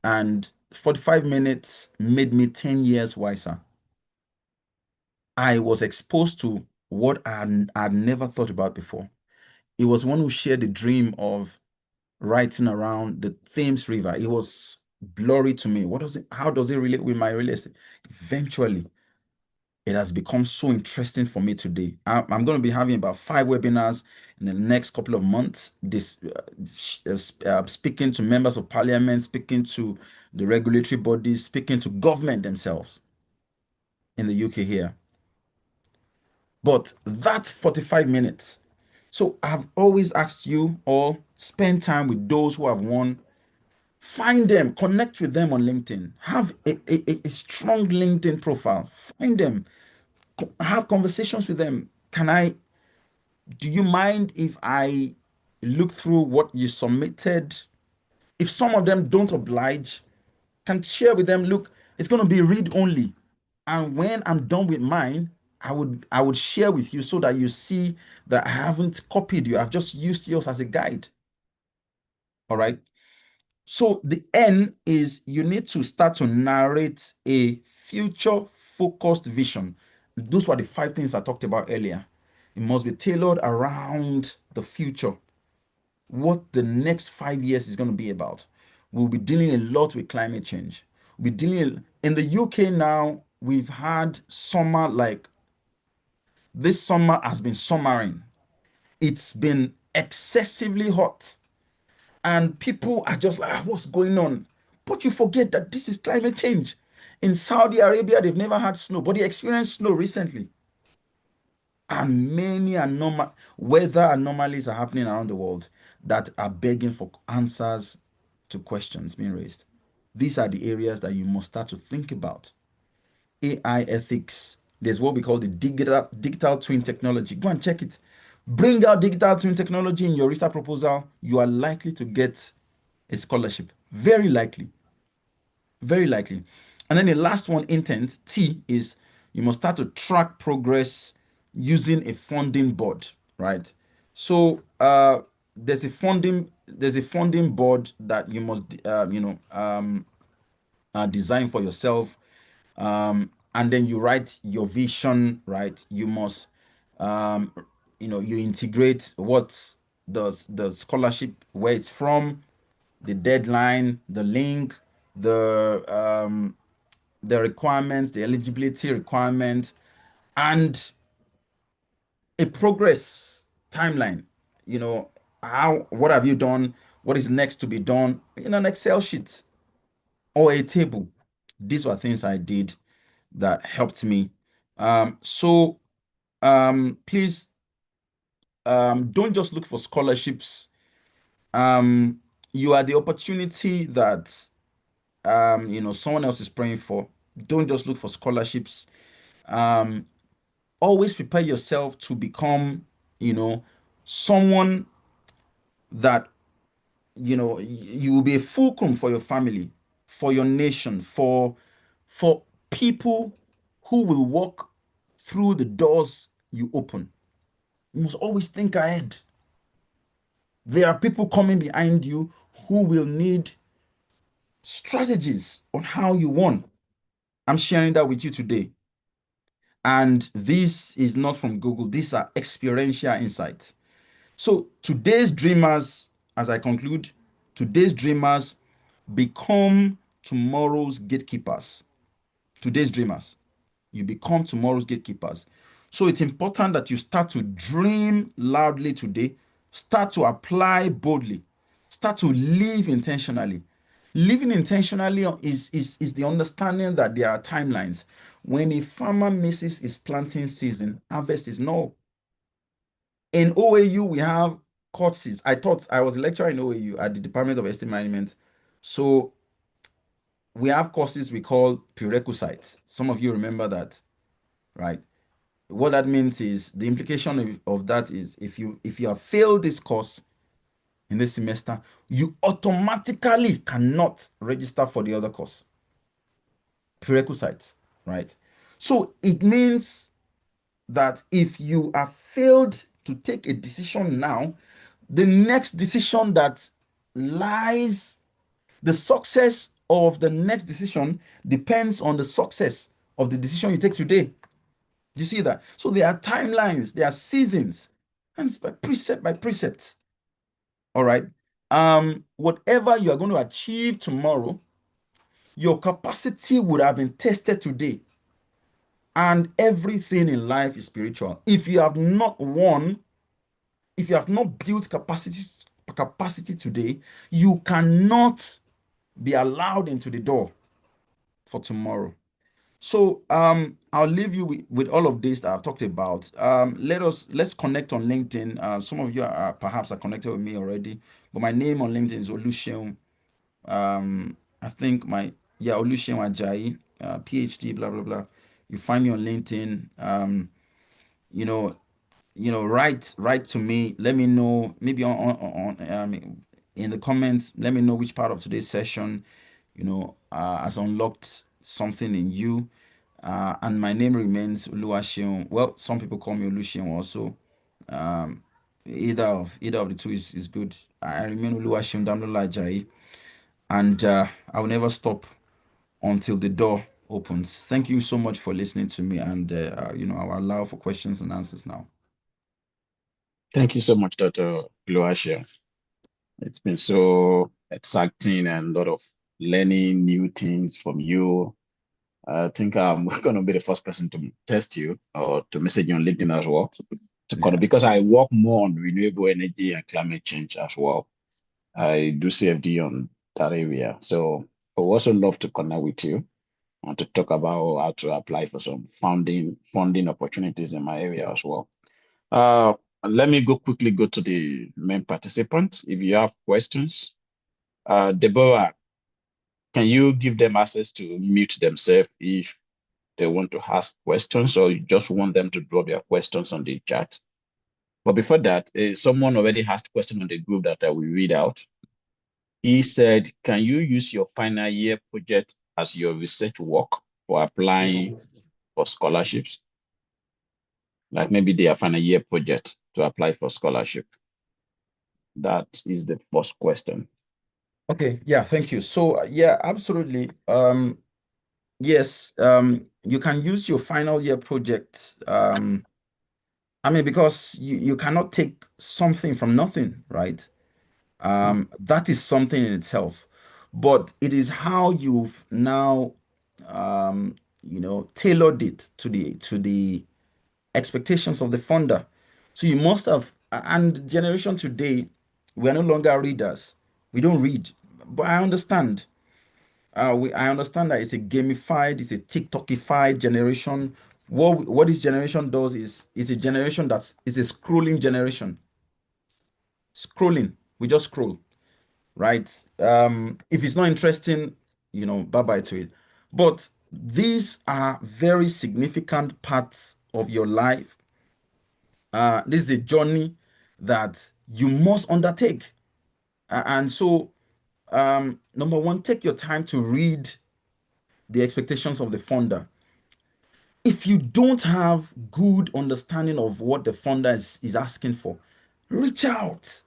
And 45 minutes made me 10 years wiser. I was exposed to what I'd never thought about before. It was one who shared the dream of writing around the Thames River. It was blurry to me. How does it relate with my real estate? Eventually, it has become so interesting for me today. I'm going to be having about 5 webinars in the next couple of months. Speaking to members of parliament, speaking to the regulatory bodies, speaking to government themselves in the UK here. But that 45 minutes. So I've always asked you all, spend time with those who have won. Find them, connect with them on LinkedIn. Have a strong LinkedIn profile. Find them, have conversations with them. Do you mind if I look through what you submitted? If some of them don't oblige, can share with them, look, it's going to be read only. And when I'm done with mine, I would share with you so that you see that I haven't copied you. I've just used yours as a guide. All right. So the N is you need to start to narrate a future focused vision. Those were the 5 things I talked about earlier. It must be tailored around the future, what the next 5 years is going to be about. We'll be dealing a lot with climate change. We're dealing in the UK now. We've had summer, like this summer has been summering. It's been excessively hot, and people are just like, "Ah, what's going on?" But you forget that this is climate change. In Saudi Arabia, they've never had snow, but they experienced snow recently. And many weather anomalies are happening around the world that are begging for answers to questions being raised. These are the areas that you must start to think about. AI ethics. There's what we call the digital twin technology. Go and check it. Bring out digital twin technology in your research proposal. You are likely to get a scholarship. Very likely. Very likely. And then the last one, intent, T, is you must start to track progress using a funding board, right? So there's a funding board that you must design for yourself. And then you write your vision, right? You must um, you integrate what the scholarship, where it's from, the deadline, the link, the requirements, the eligibility requirement, and a progress timeline. You know, what have you done? What is next to be done in an Excel sheet or a table? These were things I did that helped me. Please don't just look for scholarships. You are the opportunity that someone else is praying for. Don't just look for scholarships. Um, Always prepare yourself to become, you know, someone that you will be a fulcrum for your family, for your nation, for people who will walk through the doors you open. You must always think ahead. There are people coming behind you who will need strategies on how you won. I'm sharing that with you today. And this is not from Google, these are experiential insights. So today's dreamers, as I conclude, today's dreamers become tomorrow's gatekeepers. Today's dreamers, you become tomorrow's gatekeepers. So it's important that you start to dream loudly today, start to apply boldly, start to live intentionally. Living intentionally is the understanding that there are timelines. When a farmer misses his planting season, harvest is no. In OAU, we have courses. I was a lecturer in OAU at the Department of Estate Management. So we have courses we call prerequisites. Some of you remember that, right? What that means is the implication of that is if you have failed this course in this semester, you automatically cannot register for the other course. Prerequisites, right? So it means that if you have failed to take a decision now, the next decision that lies, the success of the next decision depends on the success of the decision you take today. You see that? So there are timelines, there are seasons, and it's by precept by precept. All right. Whatever you are going to achieve tomorrow, your capacity would have been tested today. And everything in life is spiritual. If you have not won, if you have not built capacity today, you cannot be allowed into the door for tomorrow. So I'll leave you with all of this that I've talked about. Let's connect on LinkedIn. Some of you are perhaps are connected with me already, but my name on LinkedIn is Oluseun. I think Oluseun Ajayi, PhD, blah blah blah. You find me on LinkedIn. You know, write to me. Let me know, maybe in the comments. Let me know which part of today's session has unlocked something in you. And my name remains Oluwaseun. Well, some people call me Oluseun also. um either of the two is good. I remain Oluwaseun Damilola Ajayi, and I will never stop until the door opens. Thank you so much for listening to me, and I'll allow for questions and answers now. Thank you so much, Dr. Oluwaseun. It's been so exciting and a lot of learning new things from you. I think I'm going to be the first person to test you or to message you on LinkedIn as well. Yeah. Because I work more on renewable energy and climate change as well. I do CFD on that area. So I would also love to connect with you and to talk about how to apply for some funding opportunities in my area as well. Let me quickly go to the main participants. If you have questions, Deborah, can you give them access to mute themselves if they want to ask questions, or you just want them to drop their questions on the chat? But before that, someone already asked a question on the group that I will read out. He said, can you use your final year project as your research work for applying for scholarships? Like maybe their final year project to apply for scholarship. That is the first question. Okay, yeah, thank you. So yeah, absolutely. Yes, you can use your final year project. I mean, because you cannot take something from nothing, right? That is something in itself, but it is how you've now, tailored it to the expectations of the funder. So you must have, and the generation today, we are no longer readers. We don't read, but I understand. I understand that it's a gamified, it's a TikTokified generation. What this generation does is a generation is a scrolling generation. Scrolling, we just scroll, right? If it's not interesting, bye bye to it. But these are very significant parts of your life. This is a journey that you must undertake. And so, number one, take your time to read the expectations of the funder. If you don't have good understanding of what the funder is asking for, reach out.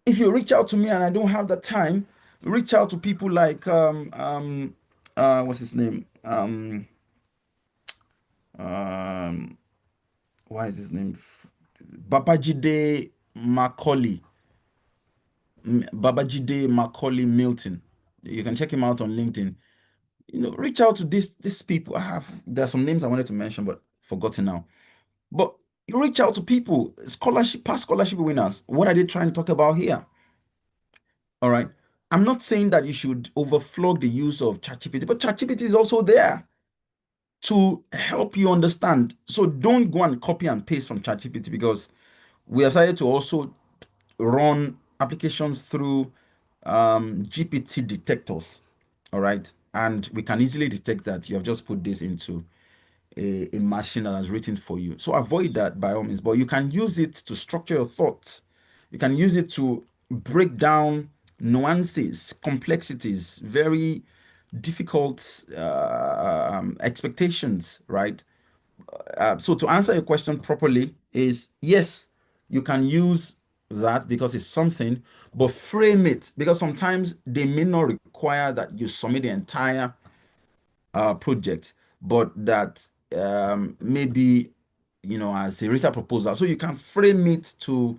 If you reach out to me and I don't have the time, reach out to people like what's his name? Um why is his name? Babajide Macaulay. Babajide Macaulay Milton. You can check him out on LinkedIn. Reach out to these people. There are some names I wanted to mention, but forgotten now. But you reach out to people, past scholarship winners. What are they trying to talk about here? All right. I'm not saying that you should overflog the use of ChatGPT, but ChatGPT is also there to help you understand. So don't go and copy and paste from ChatGPT, because we have decided to also run applications through GPT detectors. All right. And we can easily detect that you have just put this into a machine that has written for you. So avoid that by all means, but you can use it to structure your thoughts. You can use it to break down nuances, complexities, very difficult expectations, right? So to answer your question properly is yes, you can use that because it's something, but frame it, because sometimes they may not require that you submit the entire project, but that maybe as a research proposal. So you can frame it to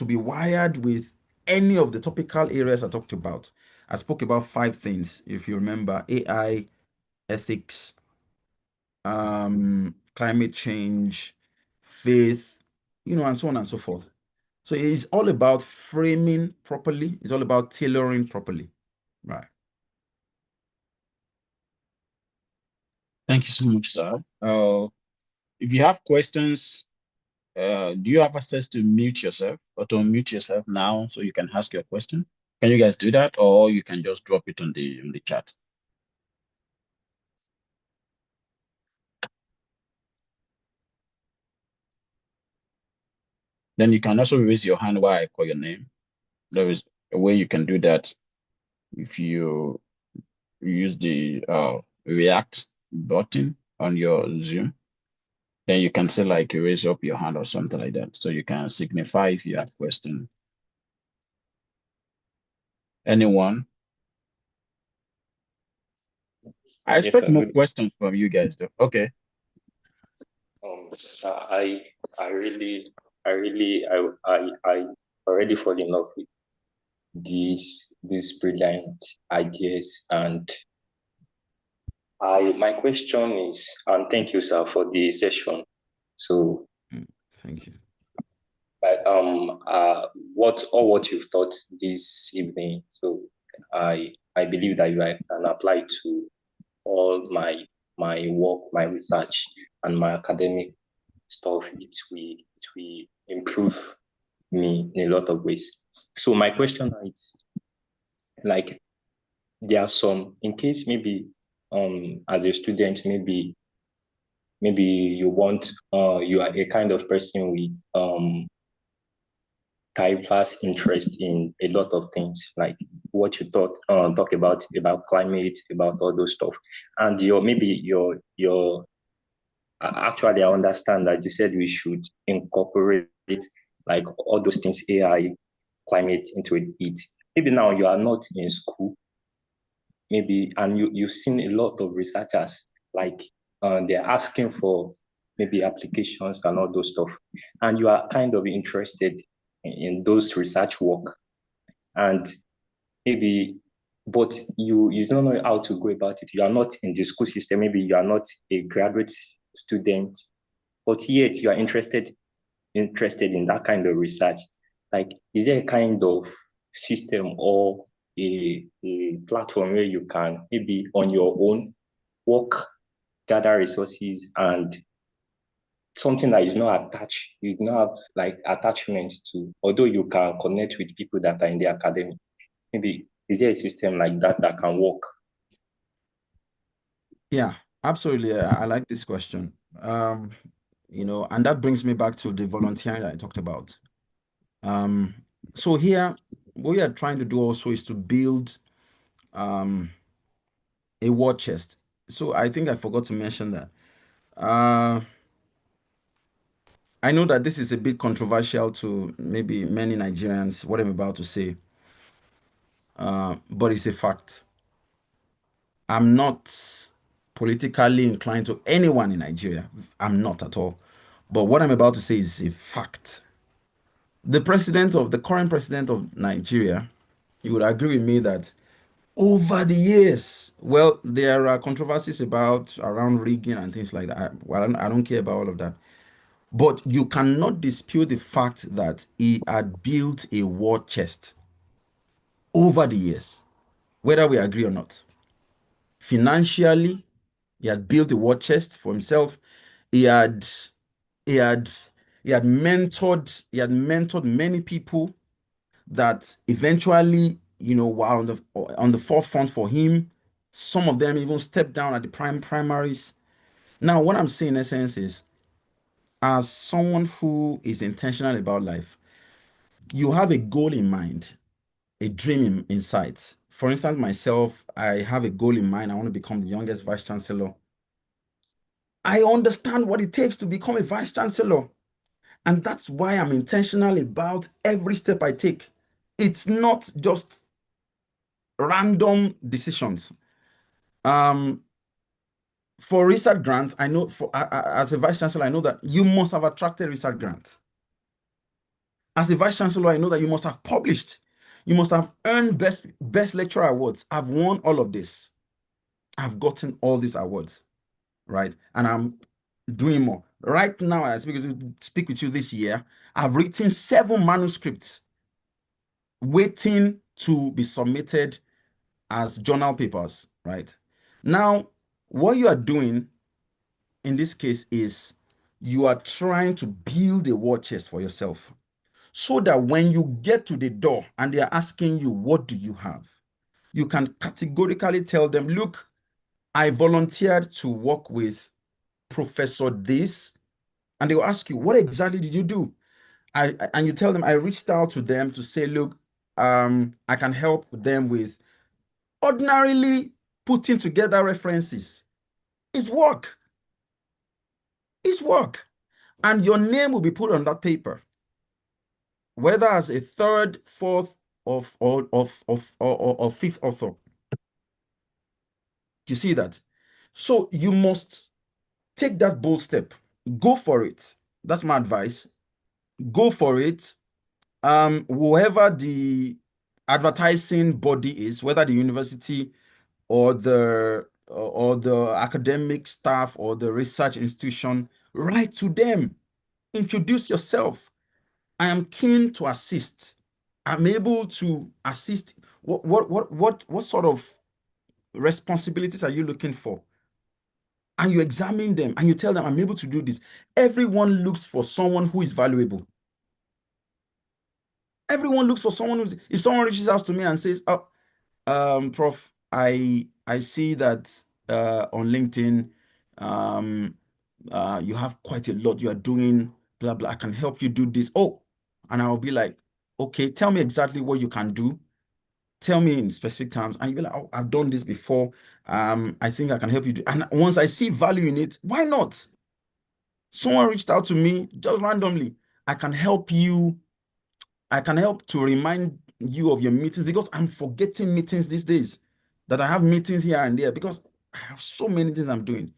be wired with any of the topical areas I talked about. I spoke about 5 things, if you remember: AI, ethics, climate change, faith, and so on and so forth. So it's all about framing properly. It's all about tailoring properly, right? Thank you so much, sir. If you have questions, do you have access to mute yourself or to unmute yourself now so you can ask your question? Can you guys do that, or you can just drop it on the chat? Then you can also raise your hand while I call your name. There is a way you can do that if you use the React button on your Zoom. Then you can say like you raise up your hand or something like that. So you can signify if you have question. Anyone? I Yes, expect sir. more Good. questions from you guys though. Okay. I I really I already fall in love with these brilliant ideas, and my question is, and thank you, sir, for the session. So Thank you. what you've taught this evening, so I believe that you can apply to all my work, my research. and my academic stuff, it will improve me in a lot of ways. So my question now is, like, there are some, in case maybe as a student, maybe you want you are a kind of person with diverse interest in a lot of things, like what you talk about climate, about all those stuff, and your actually, I understand that you said we should incorporate like all those things, AI, climate, into it. Maybe now you are not in school, maybe, and you've seen a lot of researchers, like they're asking for maybe applications and all those stuff, and you are kind of interested in those research work, and maybe, but you don't know how to go about it. You are not in the school system, maybe you are not a graduate student, but yet you are interested in that kind of research. Like, is there a kind of system or a platform where you can maybe on your own work, gather resources, and something that is not attached, you don't have like attachments to, although you can connect with people that are in the academy? Maybe, is there a system like that that can work? Yeah, absolutely. I like this question. And that brings me back to the volunteering that I talked about. So here, what we are trying to do also is to build a war chest. So I think I forgot to mention that. I know that this is a bit controversial to maybe many Nigerians, what I'm about to say, but it's a fact. I'm not politically inclined to anyone in Nigeria. I'm not at all. But what I'm about to say is a fact. The current president of Nigeria, you would agree with me that over the years, well, there are controversies about around rigging and things like that. I don't care about all of that. But you cannot dispute the fact that he had built a war chest over the years, whether we agree or not. Financially, he had built a war chest for himself. He had he had he had mentored many people that eventually, were on the forefront for him. Some of them even stepped down at the primaries. Now, what I'm saying in essence is, as someone who is intentional about life, you have a goal in mind, a dream in sight. For instance, myself, I have a goal in mind. I want to become the youngest vice chancellor. I understand what it takes to become a vice chancellor. And that's why I'm intentional about every step I take. It's not just random decisions. For research grants, I know as a vice chancellor, I know that you must have attracted research grants. As a vice chancellor, I know that you must have published. You must have earned best lecturer awards. I've won all of this. I've gotten all these awards, right? And I'm doing more. Right now, I speak with you this year, I've written 7 manuscripts waiting to be submitted as journal papers, right? Now, what you are doing in this case is you are trying to build a war chest for yourself so that when you get to the door and they are asking you, what do you have? You can categorically tell them, look, I volunteered to work with Professor this, and they will ask you, what exactly did you do? And you tell them, I reached out to them to say, look, I can help them with ordinarily putting together references. It's work. It's work. And your name will be put on that paper, whether as a third, fourth, or fifth author. You see that? So you must take that bold step. Go for it. That's my advice. Go for it. Whoever the advertising body is, whether the university or the academic staff or the research institution, write to them. Introduce yourself. I am keen to assist. I'm able to assist. What sort of responsibilities are you looking for? and you examine them and you tell them, I'm able to do this, everyone looks for someone who is valuable. Everyone looks for someone who's, if someone reaches out to me and says, oh, Prof, I see that on LinkedIn, you have quite a lot you are doing, blah, blah, I can help you do this. Oh, and I'll be like, okay, tell me exactly what you can do. Tell me in specific terms. And you'll be like, oh, I've done this before. I think I can help you do. And once I see value in it, why not? Someone reached out to me just randomly. I can help you. I can help to remind you of your meetings because I'm forgetting meetings these days. That I have meetings here and there because I have so many things I'm doing.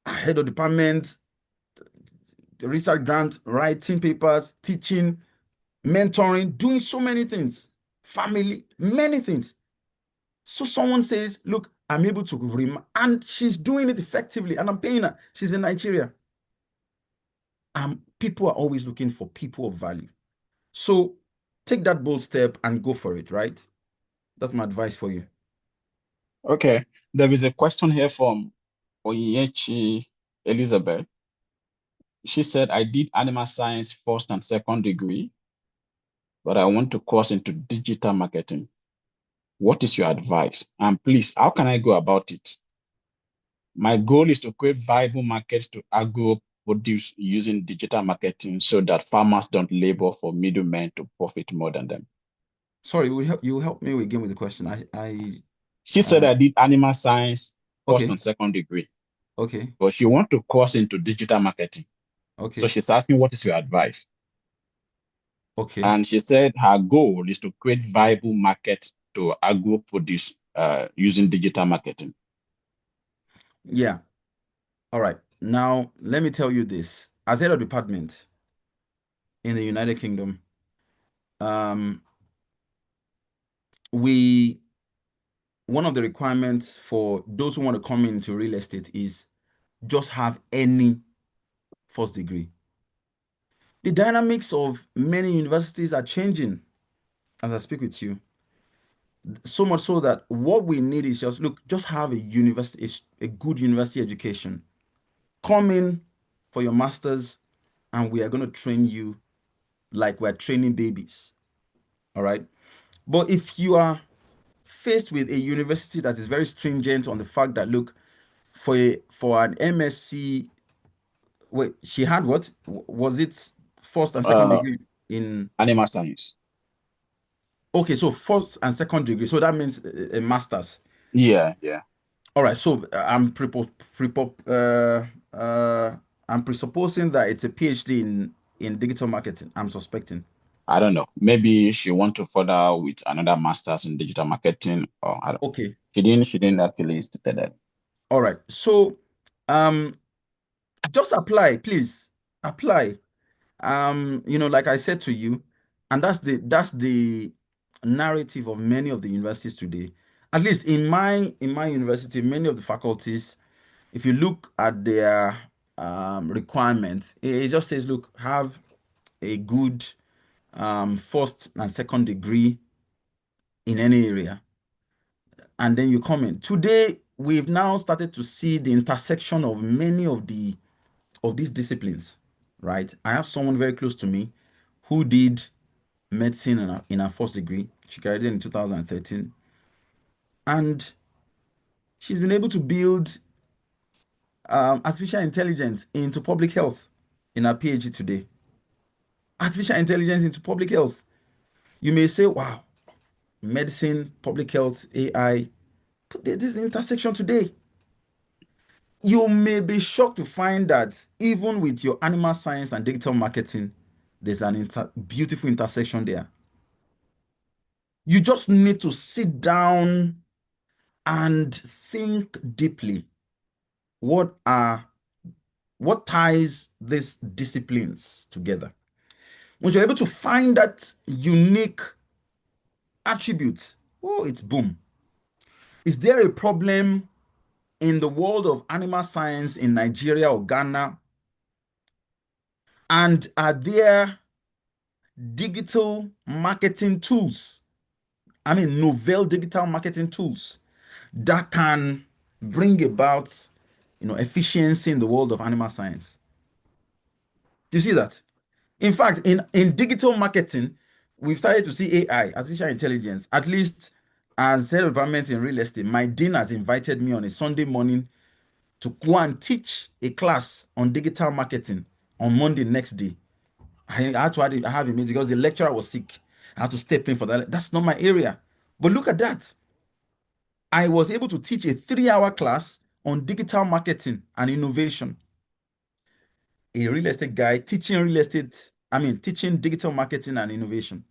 Head of department, the research grant, writing papers, teaching, mentoring, doing so many things, family, many things. So someone says, look, I'm able to and she's doing it effectively and I'm paying her. She's in Nigeria. People are always looking for people of value. So take that bold step and go for it, right? That's my advice for you. Okay. There is a question here from Oyechi Elizabeth. She said, I did animal science first and second degree, but I want to course into digital marketing. What is your advice? And please, how can I go about it? My goal is to create viable markets to agro produce using digital marketing so that farmers don't labor for middlemen to profit more than them. Sorry, you help me again with the question. She said I did animal science first okay. and second degree. Okay. But she wants to course into digital marketing. Okay. So she's asking, what is your advice? Okay. And she said her goal is to create viable market to agro produce using digital marketing. Yeah. All right. Now, let me tell you this. As head of department in the United Kingdom, one of the requirements for those who want to come into real estate is just have any first degree. The dynamics of many universities are changing as I speak with you. So much so that what we need is just have a university, a good university education. Come in for your master's, and we are going to train you like we're training babies. All right. But if you are faced with a university that is very stringent on the fact that, look, for an MSc, wait, she had what? Was it first and second degree in animal science? Okay, so first and second degree. So that means a master's. Yeah. All right. So I'm presupposing that it's a PhD in digital marketing. I'm suspecting. I don't know. Maybe she want to further with another master's in digital marketing, or I don't. Okay. She didn't actually state that. All right. So just apply, please. Apply. Like I said to you, and that's the narrative of many of the universities today. At least in my university, many of the faculties, if you look at their requirements, it just says, look, have a good first and second degree in any area, and then you come in. Today, we've now started to see the intersection of many of these disciplines, right? I have someone very close to me who did medicine in her first degree. She graduated in 2013, and she's been able to build artificial intelligence into public health in her PhD today. Artificial intelligence into public health. You may say, wow, medicine, public health, AI, but there's an intersection today. You may be shocked to find that even with your animal science and digital marketing, there's an beautiful intersection there. You just need to sit down and think deeply. What ties these disciplines together? When you're able to find that unique attribute, oh, it's boom. Is there a problem in the world of animal science in Nigeria or Ghana? And are there digital marketing tools? I mean, novel digital marketing tools that can bring about, efficiency in the world of animal science. Do you see that? In fact, in digital marketing, we've started to see AI, artificial intelligence. At least as head of department in real estate, my dean has invited me on a Sunday morning to go and teach a class on digital marketing on Monday next day. I had to have a meeting because the lecturer was sick. I had to step in for that. That's not my area. But look at that. I was able to teach a 3-hour class on digital marketing and innovation. A real estate guy teaching teaching digital marketing and innovation.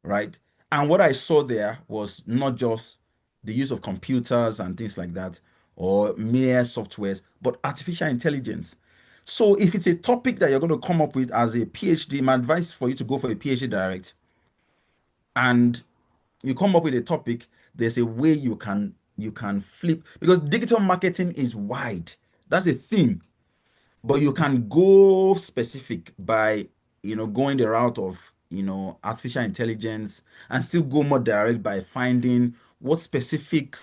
Right? And what I saw there was not just the use of computers and things like that, or mere softwares, but artificial intelligence. So if it's a topic that you're going to come up with as a PhD, my advice for you to go for a PhD direct, and you come up with a topic, there's a way you can flip, because digital marketing is wide. That's a thing. But you can go specific by, going the route of, artificial intelligence, and still go more direct by finding what specific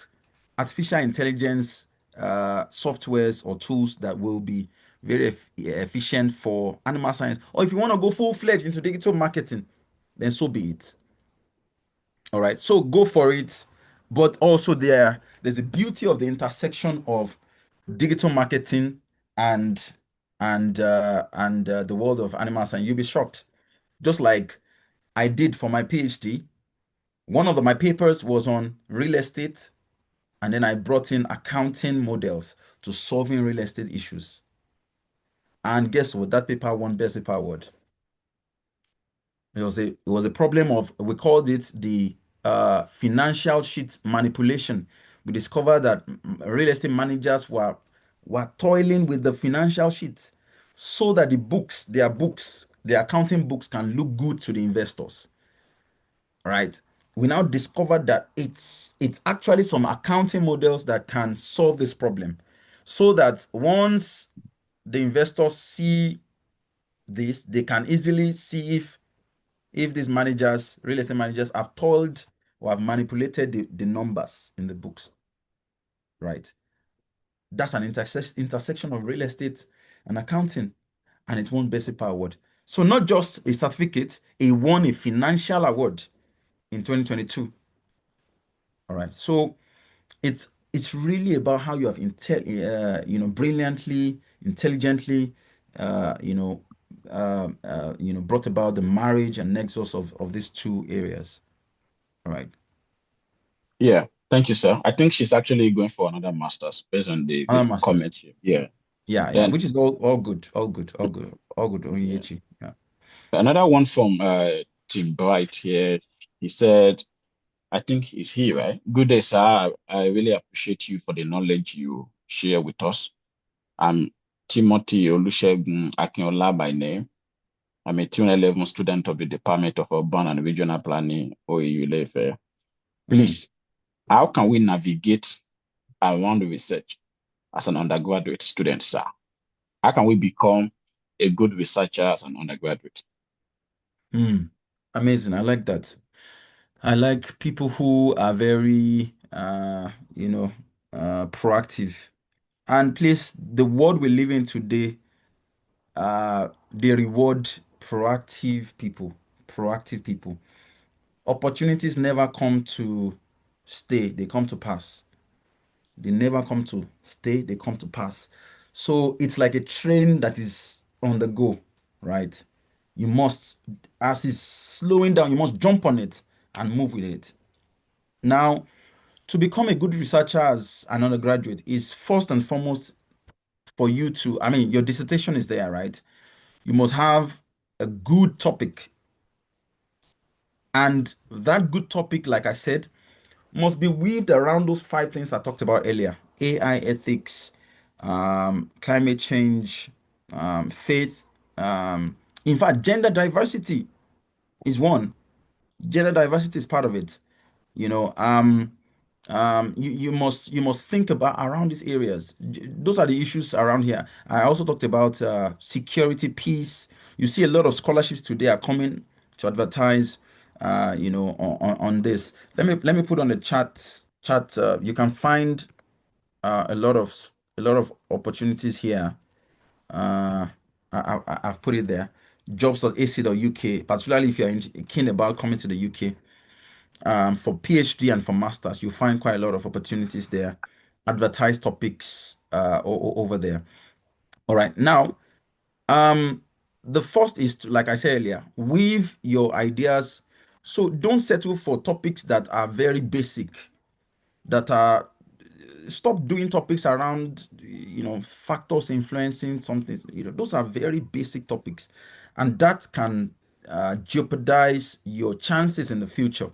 artificial intelligence softwares or tools that will be very efficient for animal science. Or if you want to go full-fledged into digital marketing, then so be it. All right, so go for it. But also there's a beauty of the intersection of digital marketing and the world of animal science. You'll be shocked. Just like I did for my PhD, one of my papers was on real estate, and then I brought in accounting models to solving real estate issues. And guess what? That paper won Best Paper Award. It was a problem of, we called it the financial sheet manipulation. We discovered that real estate managers were toiling with the financial sheets so that their accounting books can look good to the investors. Right? We now discovered that it's actually some accounting models that can solve this problem, so that once the investors see this, they can easily see if these managers, real estate managers, have told or have manipulated the numbers in the books. Right? That's an intersection of real estate and accounting, and it won Best Paper Award. So not just a certificate, it won a financial award in 2022. All right. So it's really about how you have brilliantly, intelligently, brought about the marriage and nexus of these two areas. All right. Yeah, thank you, sir. I think she's actually going for another master's based on the Masters. comments here. Yeah. Yeah, Then which is all good, yeah. Onyechi. Yeah. Another one from Tim Bright here. He said, I think he's here, right? Good day, sir. I really appreciate you for the knowledge you share with us. I'm Timothy Olusegun Akinola by name. I'm a 2011 student of the Department of Urban and Regional Planning, OAU Ile-Ife. Please, how can we navigate around research as an undergraduate student, sir? How can we become a good researcher as an undergraduate? Amazing. I like that. I like people who are very, proactive. And please, the world we live in today, they reward proactive people. Proactive people. Opportunities never come to stay, they come to pass. They never come to stay, they come to pass. So it's like a train that is on the go, right? You must, as it's slowing down, you must jump on it and move with it. Now, to become a good researcher as an undergraduate is first and foremost for you to, your dissertation is there, right? You must have a good topic. And that good topic, like I said, must be weaved around those 5 things I talked about earlier: AI ethics, climate change, faith. In fact, gender diversity is one. Gender diversity is part of it. You must think about around these areas. Those are the issues around here. I also talked about security, peace. You see a lot of scholarships today are coming to advertise, on this. Let me put on the chat. You can find a lot of opportunities here. I've put it there. Jobs.ac.uk, particularly if you're keen about coming to the UK. For PhD and for masters, you'll find quite a lot of opportunities there. Advertise topics over there. All right. Now, the first is to, like I said earlier, weave your ideas. So don't settle for topics that are very basic, that are stop doing topics around factors influencing something. Those are very basic topics, and that can jeopardize your chances in the future.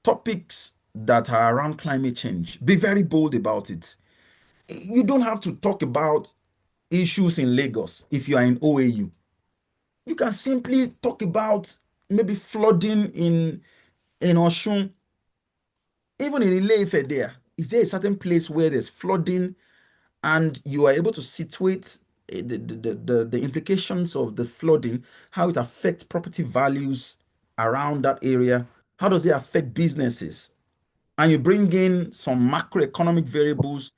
Topics that are around climate change, be very bold about it. You don't have to talk about issues in Lagos if you are in OAU. You can simply talk about maybe flooding in Oshun. Even in Ile-Ife there, is there a certain place where there's flooding and you are able to situate the implications of the flooding, how it affects property values around that area? How does it affect businesses? And you bring in some macroeconomic variables,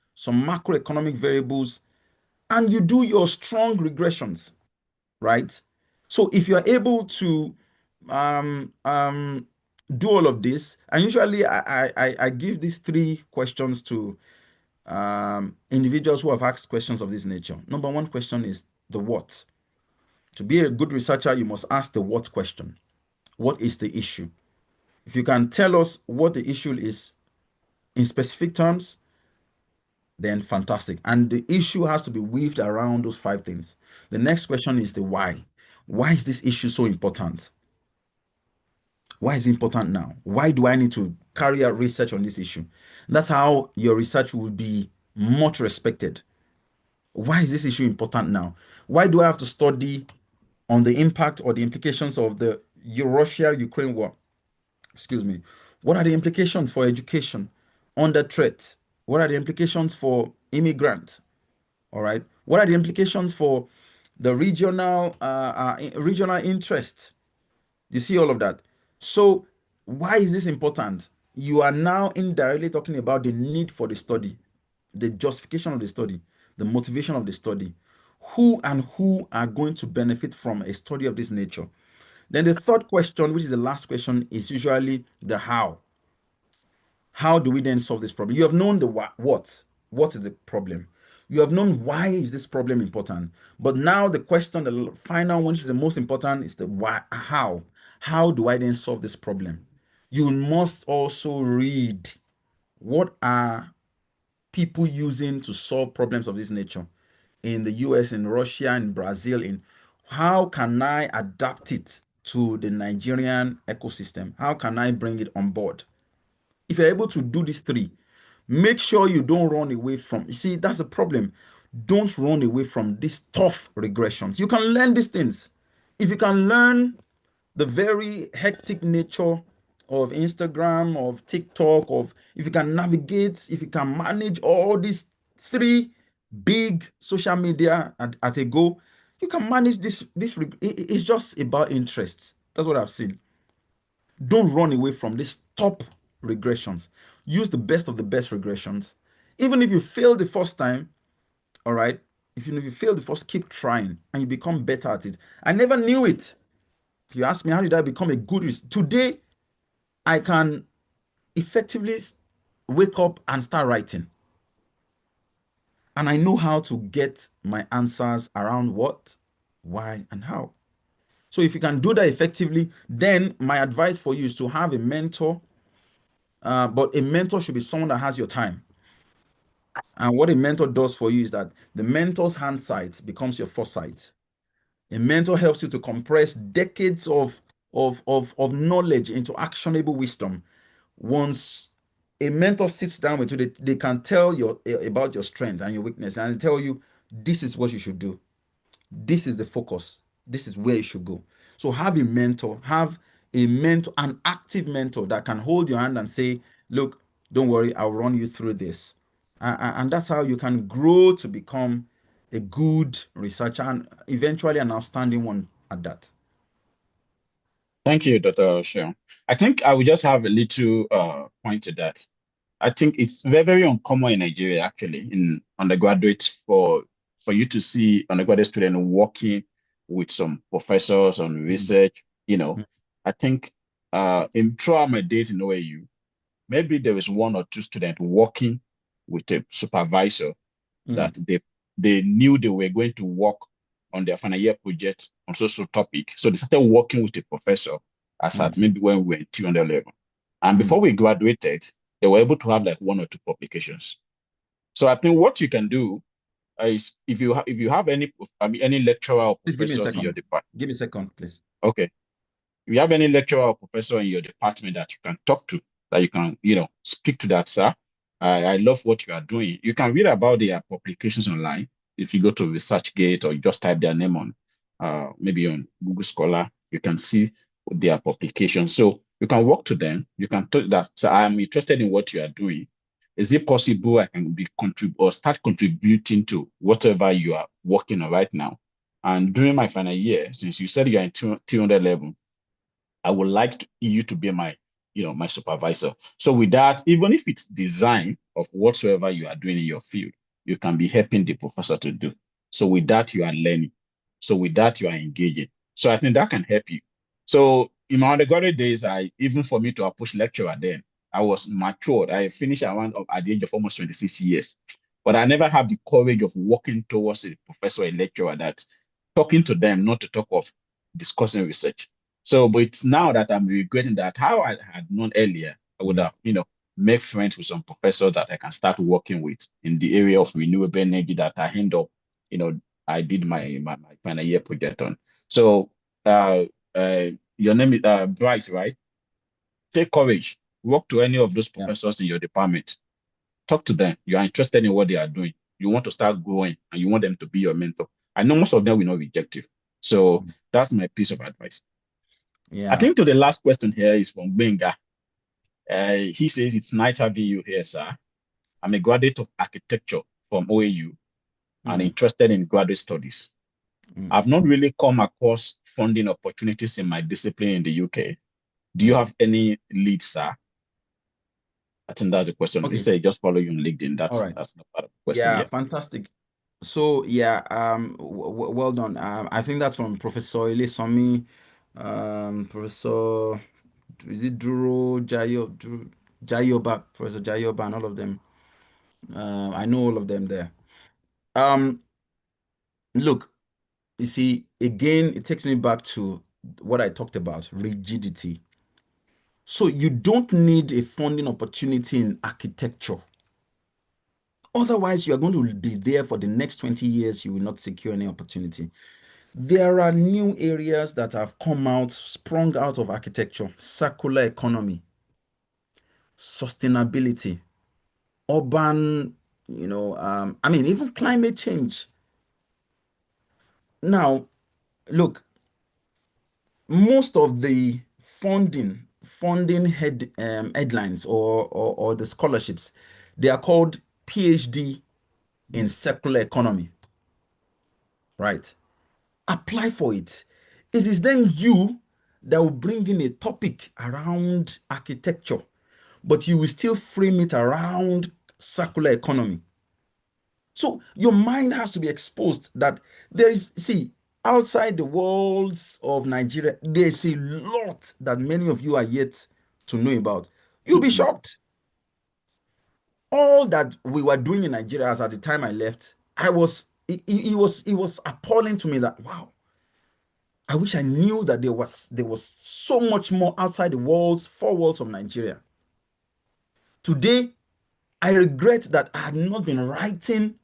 and you do your strong regressions, right? So if you are able to do all of this, and usually I give these 3 questions to individuals who have asked questions of this nature. Number 1 question is the what. To be a good researcher, you must ask the what question. What is the issue? If you can tell us what the issue is in specific terms, then fantastic. And the issue has to be weaved around those 5 things. The next question is the why. Why is this issue so important? Why is it important now? Why do I need to carry out research on this issue? That's how your research will be much respected. Why is this issue important now? Why do I have to study on the impact or the implications of the Russia-Ukraine war? Excuse me. What are the implications for education under threat? What are the implications for immigrants? All right. What are the implications for the regional interest? You see all of that. So why is this important? You are now indirectly talking about the need for the study, the justification of the study, the motivation of the study. Who are going to benefit from a study of this nature? Then the third question, which is the last question, is usually the how. How do we then solve this problem? You have known the what. What is the problem? You have known why is this problem important. But now the question, the final one, which is the most important, is the why. How? How do I then solve this problem? You must also read what are people using to solve problems of this nature in the US, in Russia, in Brazil, in how can I adapt it to the Nigerian ecosystem? How can I bring it on board? If you're able to do these 3, make sure you don't run away from. You see, that's the problem. Don't run away from these tough regressions. You can learn these things. If you can learn the very hectic nature of Instagram, of TikTok, if you can navigate, if you can manage all these 3 big social media at a go, you can manage this. It's just about interest. That's what I've seen. Don't run away from these top regressions. Use the best of the best regressions. Even if you fail the first time, all right, if you fail the first, keep trying and you become better at it. I never knew it. If you ask me, how did I become a good today, I can effectively wake up and start writing. And I know how to get my answers around what, why, and how. So if you can do that effectively, then my advice for you is to have a mentor. But a mentor should be someone that has your time. And what a mentor does for you is that the mentor's hindsight becomes your foresight. A mentor helps you to compress decades of knowledge into actionable wisdom. Once a mentor sits down with you, they can tell you about your strength and your weakness and tell you, this is what you should do. This is the focus. This is where you should go. So have a mentor, an active mentor that can hold your hand and say, look, don't worry, I'll run you through this. And that's how you can grow to become a good researcher and eventually an outstanding one at that. Thank you, Dr. Seun. I think I will just have a little point to that. I think it's very, very uncommon in Nigeria, actually, in undergraduates for you to see undergraduate student working with some professors on research. I think in throughout my days in OAU, maybe there is one or two students working with a supervisor that they knew they were going to work on their final year project on social topic. So they started working with a professor as at maybe when we were in 200 level. And before we graduated, they were able to have like one or two publications. So I think what you can do is if you have any any lecturer or Please give me a professors in your second. department. Give me a second, please. Okay. If you have any lecturer or professor in your department that you can talk to, that you can, speak to that, sir. I love what you are doing. You can read about their publications online. If you go to ResearchGate or you just type their name on, maybe on Google Scholar, you can see their publications. So you can walk to them. You can tell that, so I'm interested in what you are doing. Is it possible I can start contributing to whatever you are working on right now? And during my final year, since you said you are in 200 level, I would like you to be my, my supervisor. So with that, even if it's design of whatsoever you are doing in your field, you can be helping the professor to do. So with that, you are learning. So with that, you are engaging. So I think that can help you. So in my undergraduate days, even for me to approach lecturer then, I was matured. I finished around at the age of almost 26 years. But I never had the courage of walking towards a professor or a lecturer that talking to them, not to talk of discussing research. So, but it's now that I'm regretting that how I had known earlier, I would have, make friends with some professors that I can start working with in the area of renewable energy that I end up, I did my final year project on. So, your name is Bryce, right? Take courage. Walk to any of those professors in your department. Talk to them. You are interested in what they are doing. You want to start growing and you want them to be your mentor. I know most of them will not reject you. So that's my piece of advice. Yeah. I think to the last question here is from Benga. He says, it's nice having you here, sir. I'm a graduate of architecture from OAU and interested in graduate studies. I've not really come across funding opportunities in my discipline in the UK. Do you have any leads, sir? I think that's a question. Okay. He said, just follow you on LinkedIn. All right. That's not part of the question. Yeah, fantastic. So yeah, well done. I think that's from Professor Ilesami, Professor, is it Jayoba, Professor Jayoba, and all of them. I know all of them there. Look, you see, again, it takes me back to what I talked about, rigidity. So you don't need a funding opportunity in architecture. Otherwise, you are going to be there for the next 20 years. You will not secure any opportunity. There are new areas that have come out, sprung out of architecture, circular economy, sustainability, urban, even climate change. Now, look, most of the funding headlines or the scholarships, they are called PhD in circular economy, right? Apply for it. It is then you that will bring in a topic around architecture, but you will still frame it around circular economy. So your mind has to be exposed that there is, see, outside the walls of Nigeria, there's a lot that many of you are yet to know about. You'll be shocked. All that we were doing in Nigeria as at the time I left, it was appalling to me that, wow, I wish I knew that there was so much more outside the four walls of Nigeria. Today, I regret that I had not been writing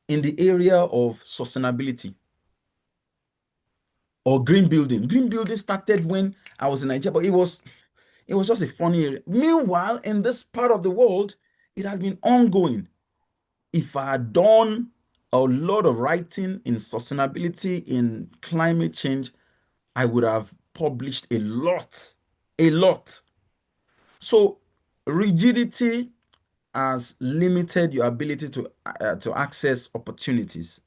in the area of sustainability or green building. Green building started when I was in Nigeria, but it was just a funny area. Meanwhile, in this part of the world, it had been ongoing. If I had done a lot of writing in sustainability, in climate change, I would have published a lot. So rigidity has limited your ability to access opportunities.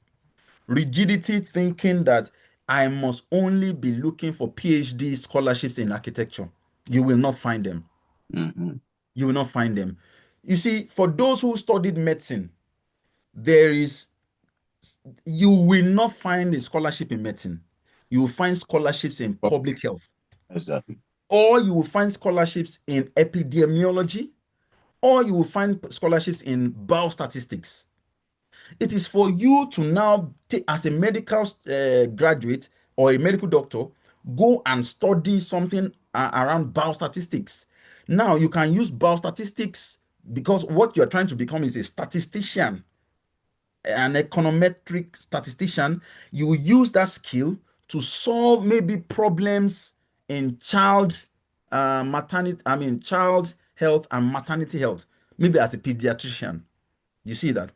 Rigidity thinking that I must only be looking for PhD scholarships in architecture. You will not find them. You will not find them. You see, for those who studied medicine, you will not find a scholarship in medicine. You will find scholarships in public health. Exactly. Or you will find scholarships in epidemiology, or you will find scholarships in biostatistics. It is for you to now take, as a medical graduate or a medical doctor, go and study something around biostatistics. Now you can use biostatistics because what you're trying to become is a statistician, an econometric statistician. You use that skill to solve maybe problems in child child health and maternity health, maybe as a pediatrician. You see that?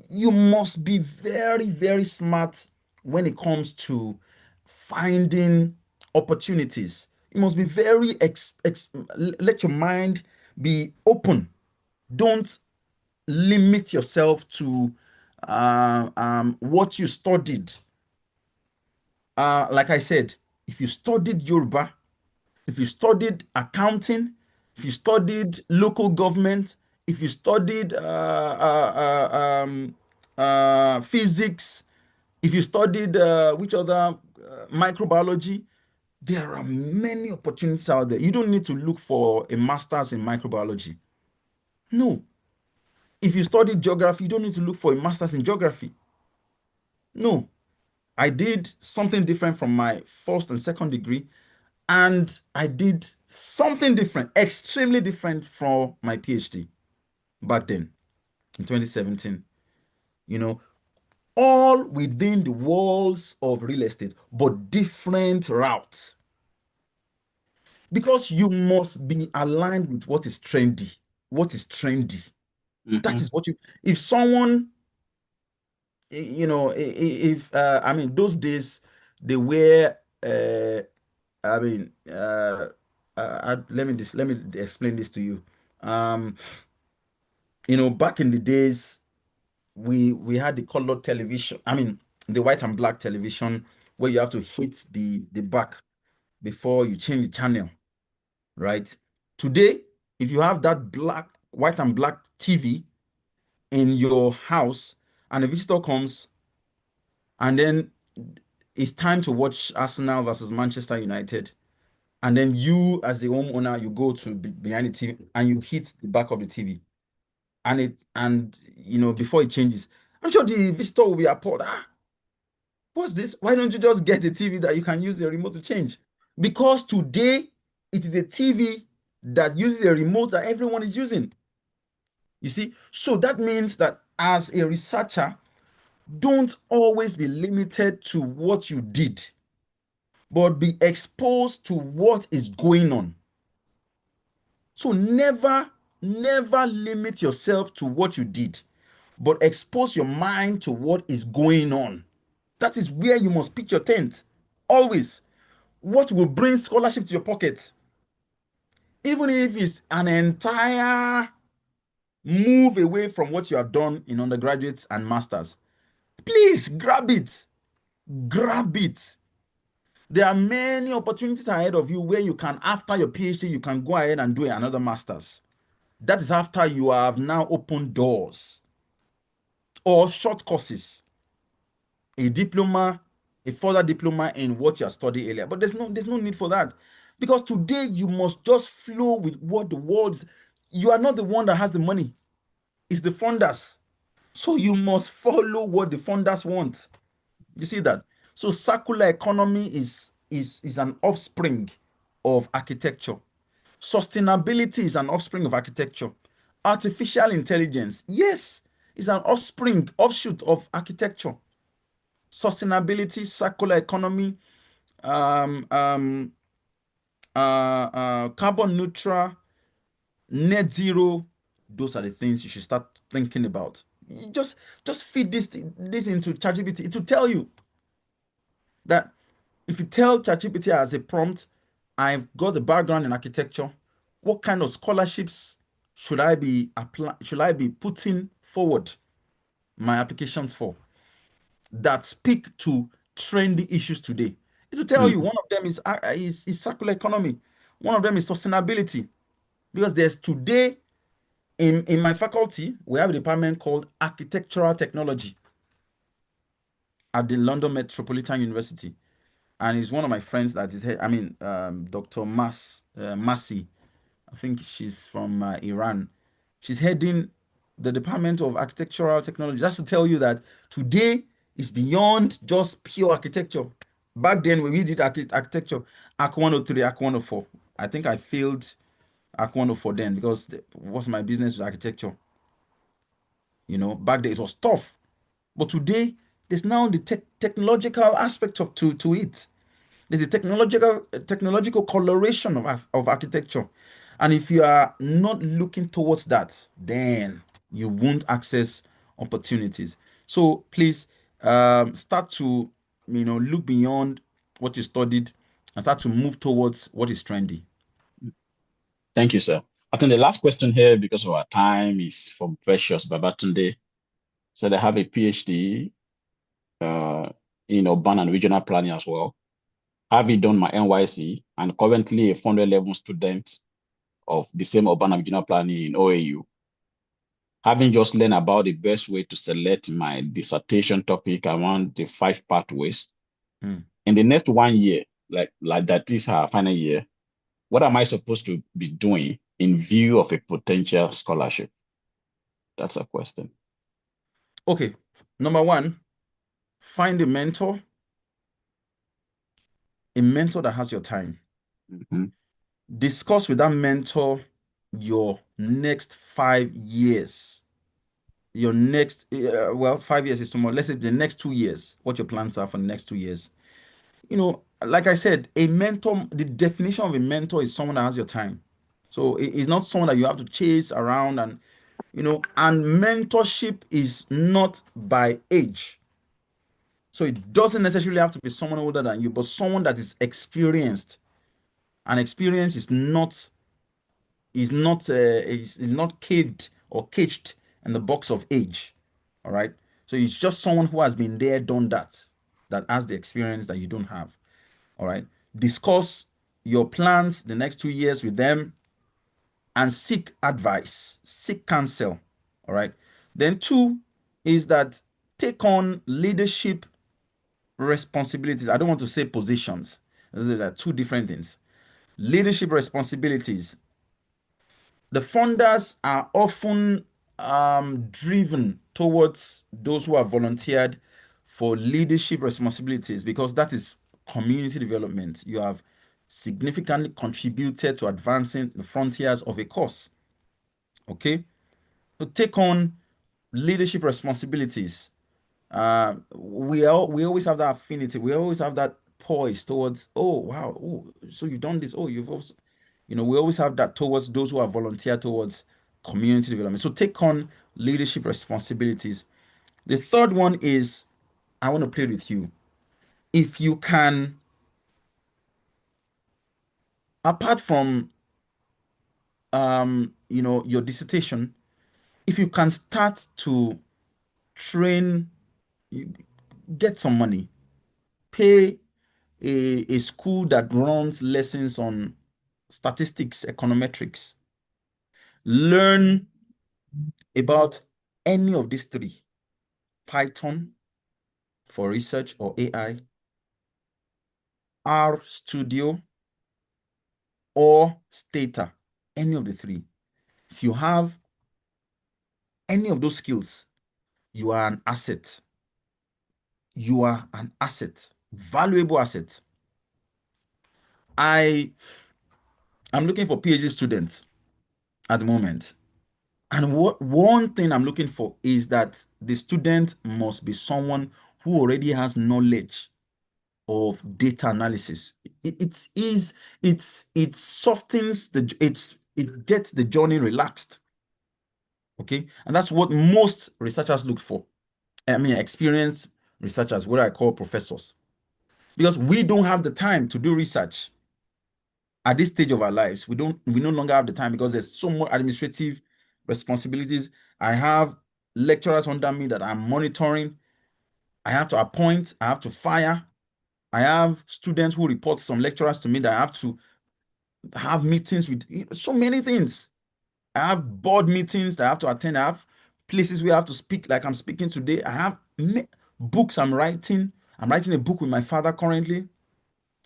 You must be very, very smart when it comes to finding opportunities. You must be very, let your mind be open. Don't limit yourself to what you studied. Like I said, if you studied Yoruba, if you studied accounting, if you studied local government, if you studied physics, if you studied which other microbiology, there are many opportunities out there. You don't need to look for a master's in microbiology. No. If you studied geography, you don't need to look for a master's in geography. No. I did something different from my first and second degree, and I did something different, extremely different from my PhD back then in 2017. You know, all within the walls of real estate, but different routes. Because you must be aligned with what is trendy. What is trendy? That is what if someone, if I mean, those days they were, I mean, let me explain this to you. Back in the days, we had the color television. I mean, the white and black television where you have to hit the back before you change the channel, right? Today, if you have that white and black TV in your house, and a visitor comes, and then it's time to watch Arsenal versus Manchester United, and then you, as the homeowner, you go to behind the TV and you hit the back of the TV, and before it changes, I'm sure the visitor will be appalled. What's this? Why don't you just get a TV that you can use the remote to change? Because today it is a TV that uses a remote that everyone is using. You see, so that means that as a researcher, don't always be limited to what you did, but be exposed to what is going on. So never limit yourself to what you did, but expose your mind to what is going on. That is where you must pitch your tent. Always. What will bring scholarship to your pocket? Even if it's an entire move away from what you have done in undergraduates and masters, please grab it. Grab it. There are many opportunities ahead of you where you can, after your PhD, you can go ahead and do another master's. That is after you have now opened doors. Or short courses. A diploma, a further diploma in what you are studying earlier. But there's no need for that. Because today you must just flow with what the world's. You are not the one that has the money. It's the funders. So you must follow what the funders want. You see that? So circular economy is an offspring of architecture. Sustainability is an offspring of architecture. Artificial intelligence, yes, is an offshoot of architecture. Sustainability, circular economy, carbon neutral, net zero, those are the things you should start thinking about. You just feed this into ChatGPT. It will tell you that if you tell ChatGPT as a prompt, I've got a background in architecture, what kind of scholarships should I be putting forward my applications for that speak to trendy issues today? It will tell you one of them is circular economy. One of them is sustainability. Because there's today in my faculty, we have a department called Architectural Technology at the London Metropolitan University. And he's one of my friends that is, Dr. Masi. I think she's from Iran. She's heading the Department of Architectural Technology. That's to tell you that today is beyond just pure architecture. Back then, when we did architecture, Arc 103, Arc 104. I think I failed Arc 104 then because what's my business with architecture? Back then it was tough. But today, there's now the technological aspect to it. There's a technological coloration of architecture. And if you are not looking towards that, then you won't access opportunities. So please start to look beyond what you studied and start to move towards what is trendy. Thank you, sir. I think the last question here, because of our time, is from Precious Babatunde. So they have a PhD in urban and regional planning as well. Having done my NYC and currently a 411 student of the same urban and regional planning in OAU. Having just learned about the best way to select my dissertation topic around the 5 pathways. In the next 1 year, like that is our final year, what am I supposed to be doing in view of a potential scholarship? That's a question. Okay. Number one, find a mentor that has your time. Discuss with that mentor your next 5 years. Your next, 5 years is too much. Let's say the next 2 years, what your plans are for the next 2 years. Like I said, a mentor, the definition of a mentor is someone that has your time. So it's not someone that you have to chase around and mentorship is not by age. So it doesn't necessarily have to be someone older than you, but someone that is experienced. And experience is not caved or caged in the box of age. All right. So it's just someone who has been there, done that has the experience that you don't have. All right. Discuss your plans the next 2 years with them and seek advice, seek counsel. All right. Then 2 is that take on leadership responsibilities. I don't want to say positions. These are 2 different things. Leadership responsibilities. The funders are often driven towards those who are volunteered for leadership responsibilities because that is community development. You have significantly contributed to advancing the frontiers of a cause. Okay? So take on leadership responsibilities. We always have that affinity. We always have that poise towards, oh, wow, oh, so you've done this. Oh, you've also, we always have that towards those who are volunteered towards community development. So take on leadership responsibilities. The third one is, I want to play with you. If you can, apart from, your dissertation, if you can start to train, get some money, pay a school that runs lessons on statistics, econometrics, learn about any of these 3, Python for research or AI, RStudio, or Stata, any of the 3. If you have any of those skills, you are an asset. You are an asset, valuable asset. I'm looking for PhD students at the moment. And one thing I'm looking for is that the student must be someone who already has knowledge of data analysis. It softens it gets the journey relaxed. Okay, and that's what most researchers look for. I mean, experienced researchers, what I call professors, because we don't have the time to do research at this stage of our lives. We no longer have the time because there's so much administrative responsibilities. I have lecturers under me that I'm monitoring. I have to appoint, I have to fire. I have students who report some lecturers to me that I have to have meetings with, so many things. I have board meetings that I have to attend. I have places where I have to speak, like I'm speaking today. I have books I'm writing. I'm writing a book with my father currently.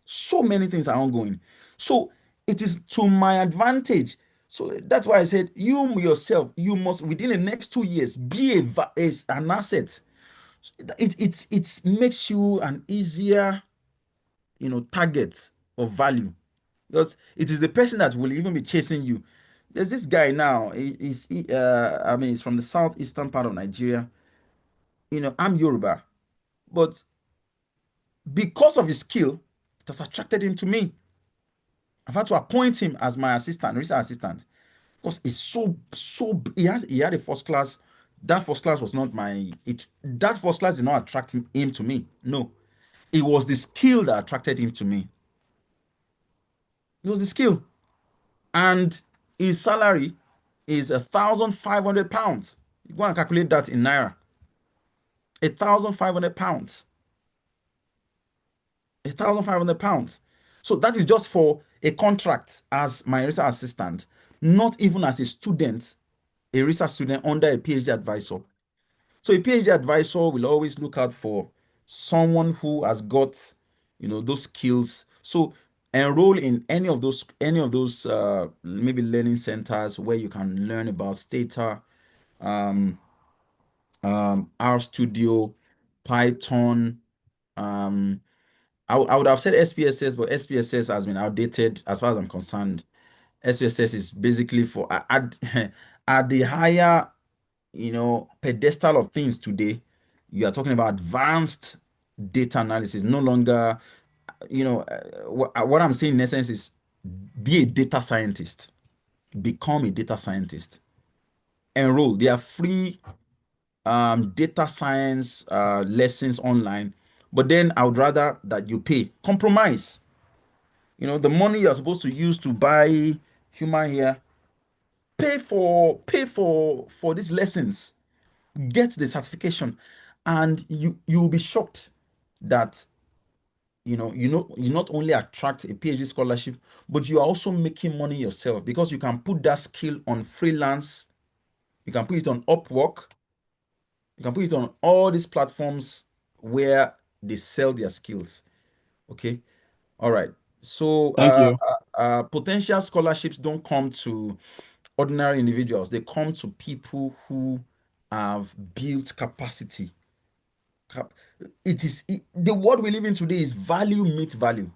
So many things are ongoing. So it is to my advantage. So that's why I said, you yourself, you must within the next 2 years be an asset. It makes you an easier, target of value, because it is the person that will even be chasing you. There's this guy now. I mean, he's from the southeastern part of Nigeria. I'm Yoruba, but because of his skill, it has attracted him to me. I've had to appoint him as my assistant, research assistant, because he's he had a first class. That first class was not that first class did not attract him to me. No, it was the skill that attracted him to me. It was the skill. And his salary is £1,500. You go and calculate that in naira. £1,500. £1,500. So that is just for a contract as my research assistant, not even as a student, a research student under a PhD advisor. So a PhD advisor will always look out for someone who has got, those skills. So enroll in any of those maybe learning centers where you can learn about Stata, um, RStudio, Python. I would have said SPSS, but SPSS has been outdated as far as I'm concerned. SPSS is basically for at the higher, pedestal of things today. You are talking about advanced data analysis, no longer, what I'm saying in essence is be a data scientist, become a data scientist, enroll. They are free data science lessons online, but then I would rather that you compromise. The money you're supposed to use to buy human hair, pay for these lessons, get the certification, and you'll be shocked that you not only attract a PhD scholarship, but you are also making money yourself, because you can put that skill on freelance. You can put it on Upwork. You can put it on all these platforms where they sell their skills. Okay. All right. So Thank you. potential scholarships don't come to ordinary individuals. They come to people who have built capacity. The world we live in today is value meet value.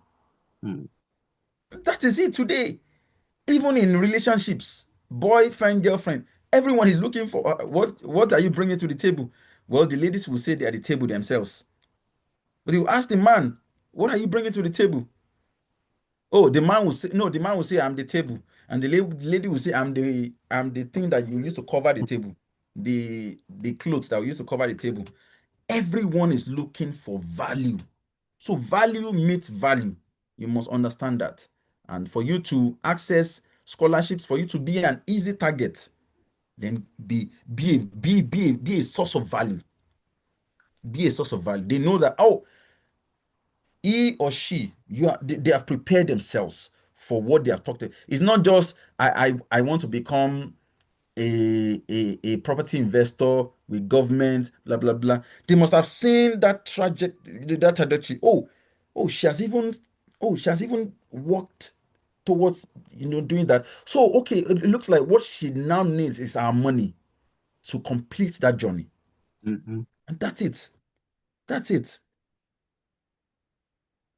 Hmm. That is it today. Even in relationships, boyfriend, girlfriend, everyone is looking for what are you bringing to the table? Well, the ladies will say they are the table themselves. But you ask the man, what are you bringing to the table? Oh, the man will say, no, the man will say, I'm the table. And the lady will say, I'm the thing that you use to cover the table. The clothes that we use to cover the table. Everyone is looking for value. So value meets value. You must understand that. And for you to access scholarships, for you to be an easy target, then be a source of value. Be a source of value. They know that, oh, he or she, they have prepared themselves for what they have talked about. It's not just I want to become a property investor with government, blah blah blah. They must have seen that trajectory. She has even worked towards doing that. So okay, it looks like what she now needs is our money to complete that journey. Mm-hmm. And that's it. That's it.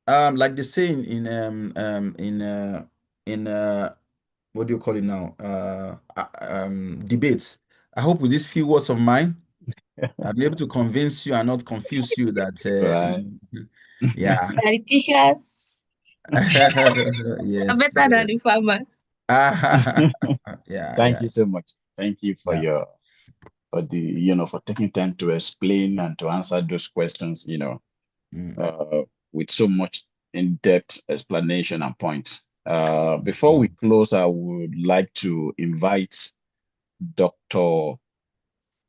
Like they say in what do you call it now? Debates. I hope with these few words of mine, I've been able to convince you and not confuse you that Right. yeah. The teachers are Yes. better than the farmers. Yeah, Thank yeah, you so much. Thank you for yeah. for taking time to explain and to answer those questions, Mm, with so much in-depth explanation and points. Before we close, I would like to invite Dr.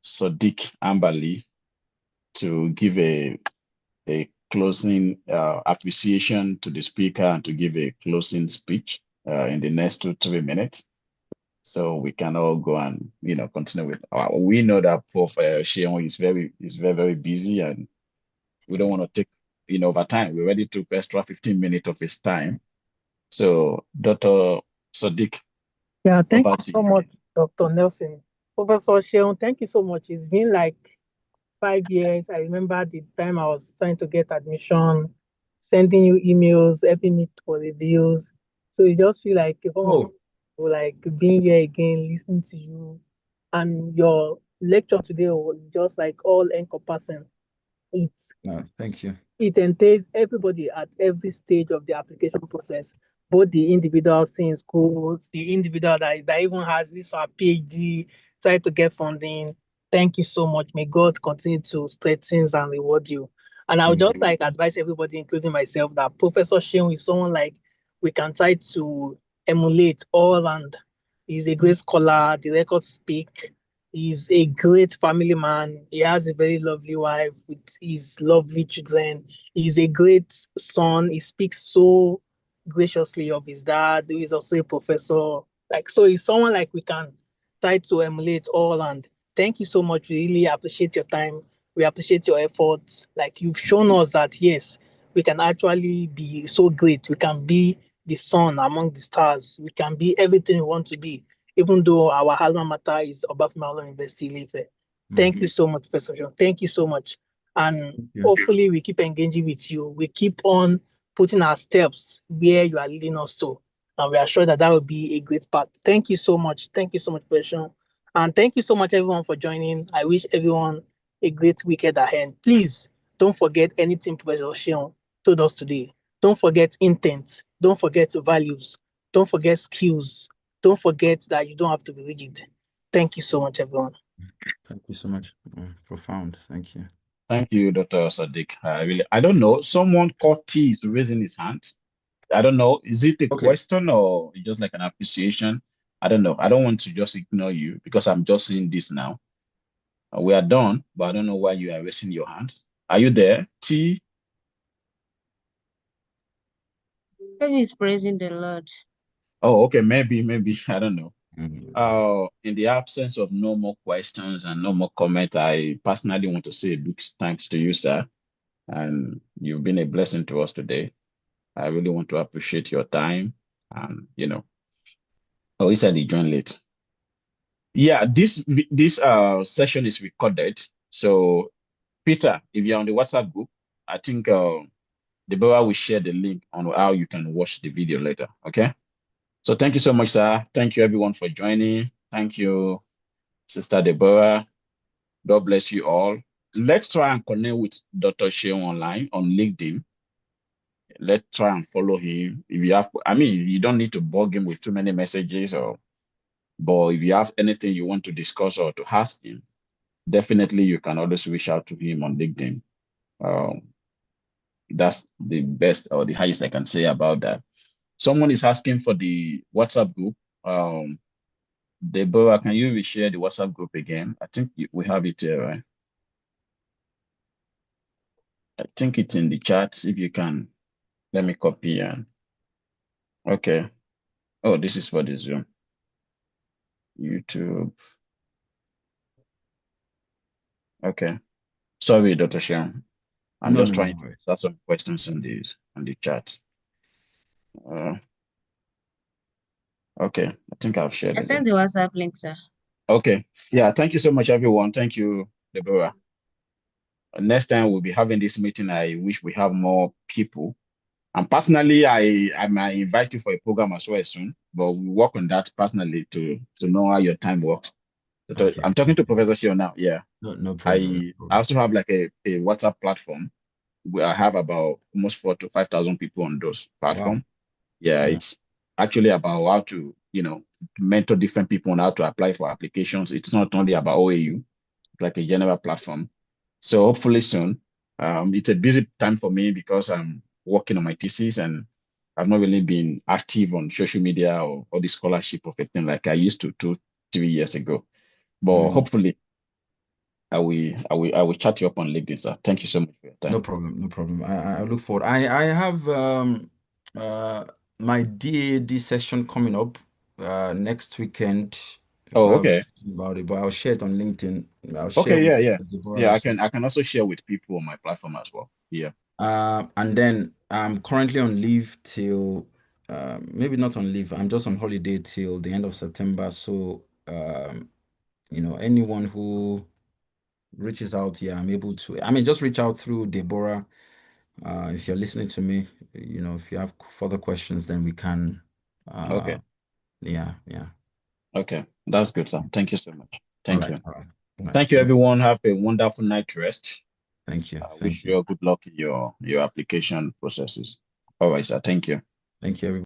Sadiq Ambali to give a closing appreciation to the speaker and to give a closing speech in the next 2-3 minutes. so we can all go and continue with we know that Prof. Sheon is very busy, and we don't want to take over time. We already took extra 15 minutes of his time. So Dr. Sadiq, Yeah, thank over you to so you. much, Dr. Nelson. Professor Sheon, thank you so much. It's been like 5 years. I remember the time I was trying to get admission, sending you emails, helping me for reviews. So you just feel like if like being here again, listening to you, and your lecture today was just like all encompassing. It's No, thank you. it entails everybody at every stage of the application process, both the individuals staying in school, the individual that even has this PhD, try to get funding. Thank you so much. May God continue to strengthen and reward you. And I would just like advise everybody, including myself, that Professor Sheon is someone like we can try to emulate all around. He's a great scholar, the records speak. He's a great family man. He has a very lovely wife with his lovely children. He's a great son. He speaks so graciously of his dad, who is also a professor. Like, so he's someone like we can try to emulate all. And thank you so much. We really appreciate your time. We appreciate your efforts. Like, you've shown us that, yes, we can actually be so great. We can be the sun among the stars. We can be everything we want to be, even though our alma mater is Obafemi University, Ife. Thank you so much, Professor John. Thank you so much. And hopefully we keep engaging with you. We keep on putting our steps where you are leading us to. And we are sure that that will be a great path. Thank you so much. Thank you so much, Professor John. And thank you so much, everyone, for joining. I wish everyone a great weekend ahead. Please don't forget anything Professor Shion told us today. Don't forget intent. Don't forget values. Don't forget skills. Don't forget that you don't have to be rigid. Thank you so much, everyone. Thank you so much. Profound. Thank you. Thank you, Dr. Sadiq. I don't know. Someone called T is raising his hand. I don't know. Is it a question or just like an appreciation? I don't know. I don't want to just ignore you because I'm just seeing this now. We are done, but I don't know why you are raising your hand. Are you there, T? Maybe he's praising the Lord. Oh, okay. Maybe. I don't know. In the absence of no more questions and no more comment, I personally want to say a big thanks to you, sir. And you've been a blessing to us today. I really want to appreciate your time. And oh, he said he joined late. Yeah, this session is recorded. So Peter, if you're on the WhatsApp group, I think Deborah will share the link on how you can watch the video later. Okay. So thank you so much, sir. Thank you everyone for joining. Thank you, Sister Deborah. God bless you all. Let's try and connect with Dr. Sheon online on LinkedIn. Let's try and follow him. If you have, you don't need to bug him with too many messages but if you have anything you want to discuss or to ask him, definitely you can always reach out to him on LinkedIn. That's the best or the highest I can say about that. Someone is asking for the WhatsApp group. Deborah, can you reshare the WhatsApp group again? I think we have it here, right? I think it's in the chat. If you can, let me copy and okay. Oh, this is for the Zoom. YouTube. Okay. Sorry, Dr. Shyam. I'm just trying to answer some questions on the chat. Okay, I think I've shared it. I sent the WhatsApp link, sir. Okay. Yeah, thank you so much, everyone. Thank you, Deborah. Next time we'll be having this meeting. I wish we have more people. And personally, I might invite you for a program as well soon, but we'll work on that personally to know how your time works. Okay. I'm talking to Professor Shio now. Yeah. No problem. I also have like a WhatsApp platform where I have about almost 4,000 to 5,000 people on those platforms. Wow. Yeah, it's actually about how to, mentor different people on how to apply for applications. It's not only about OAU, it's like a general platform. So hopefully soon. It's a busy time for me because I'm working on my thesis and I've not really been active on social media or the scholarship of a thing like I used to 2-3 years ago. But hopefully I will chat you up on LinkedIn, sir. Thank you so much for your time. No problem. I look forward. I have my DAD session coming up next weekend. Oh, okay. About it, but I'll share it on LinkedIn. I'll share Okay, with yeah. Deborah Yeah, also. I can also share with people on my platform as well. Yeah. And then I'm currently on leave till maybe not on leave. I'm just on holiday till the end of September. So anyone who reaches out here, I'm able to. I mean, just reach out through Deborah. If you're listening to me, if you have further questions, then we can. Okay. Yeah. Okay. That's good, sir. Thank you so much. Thank you. All right. Thank you, everyone. Have a wonderful night rest. Thank you. I wish you all good luck in your application processes. All right, sir. Thank you. Thank you, everybody.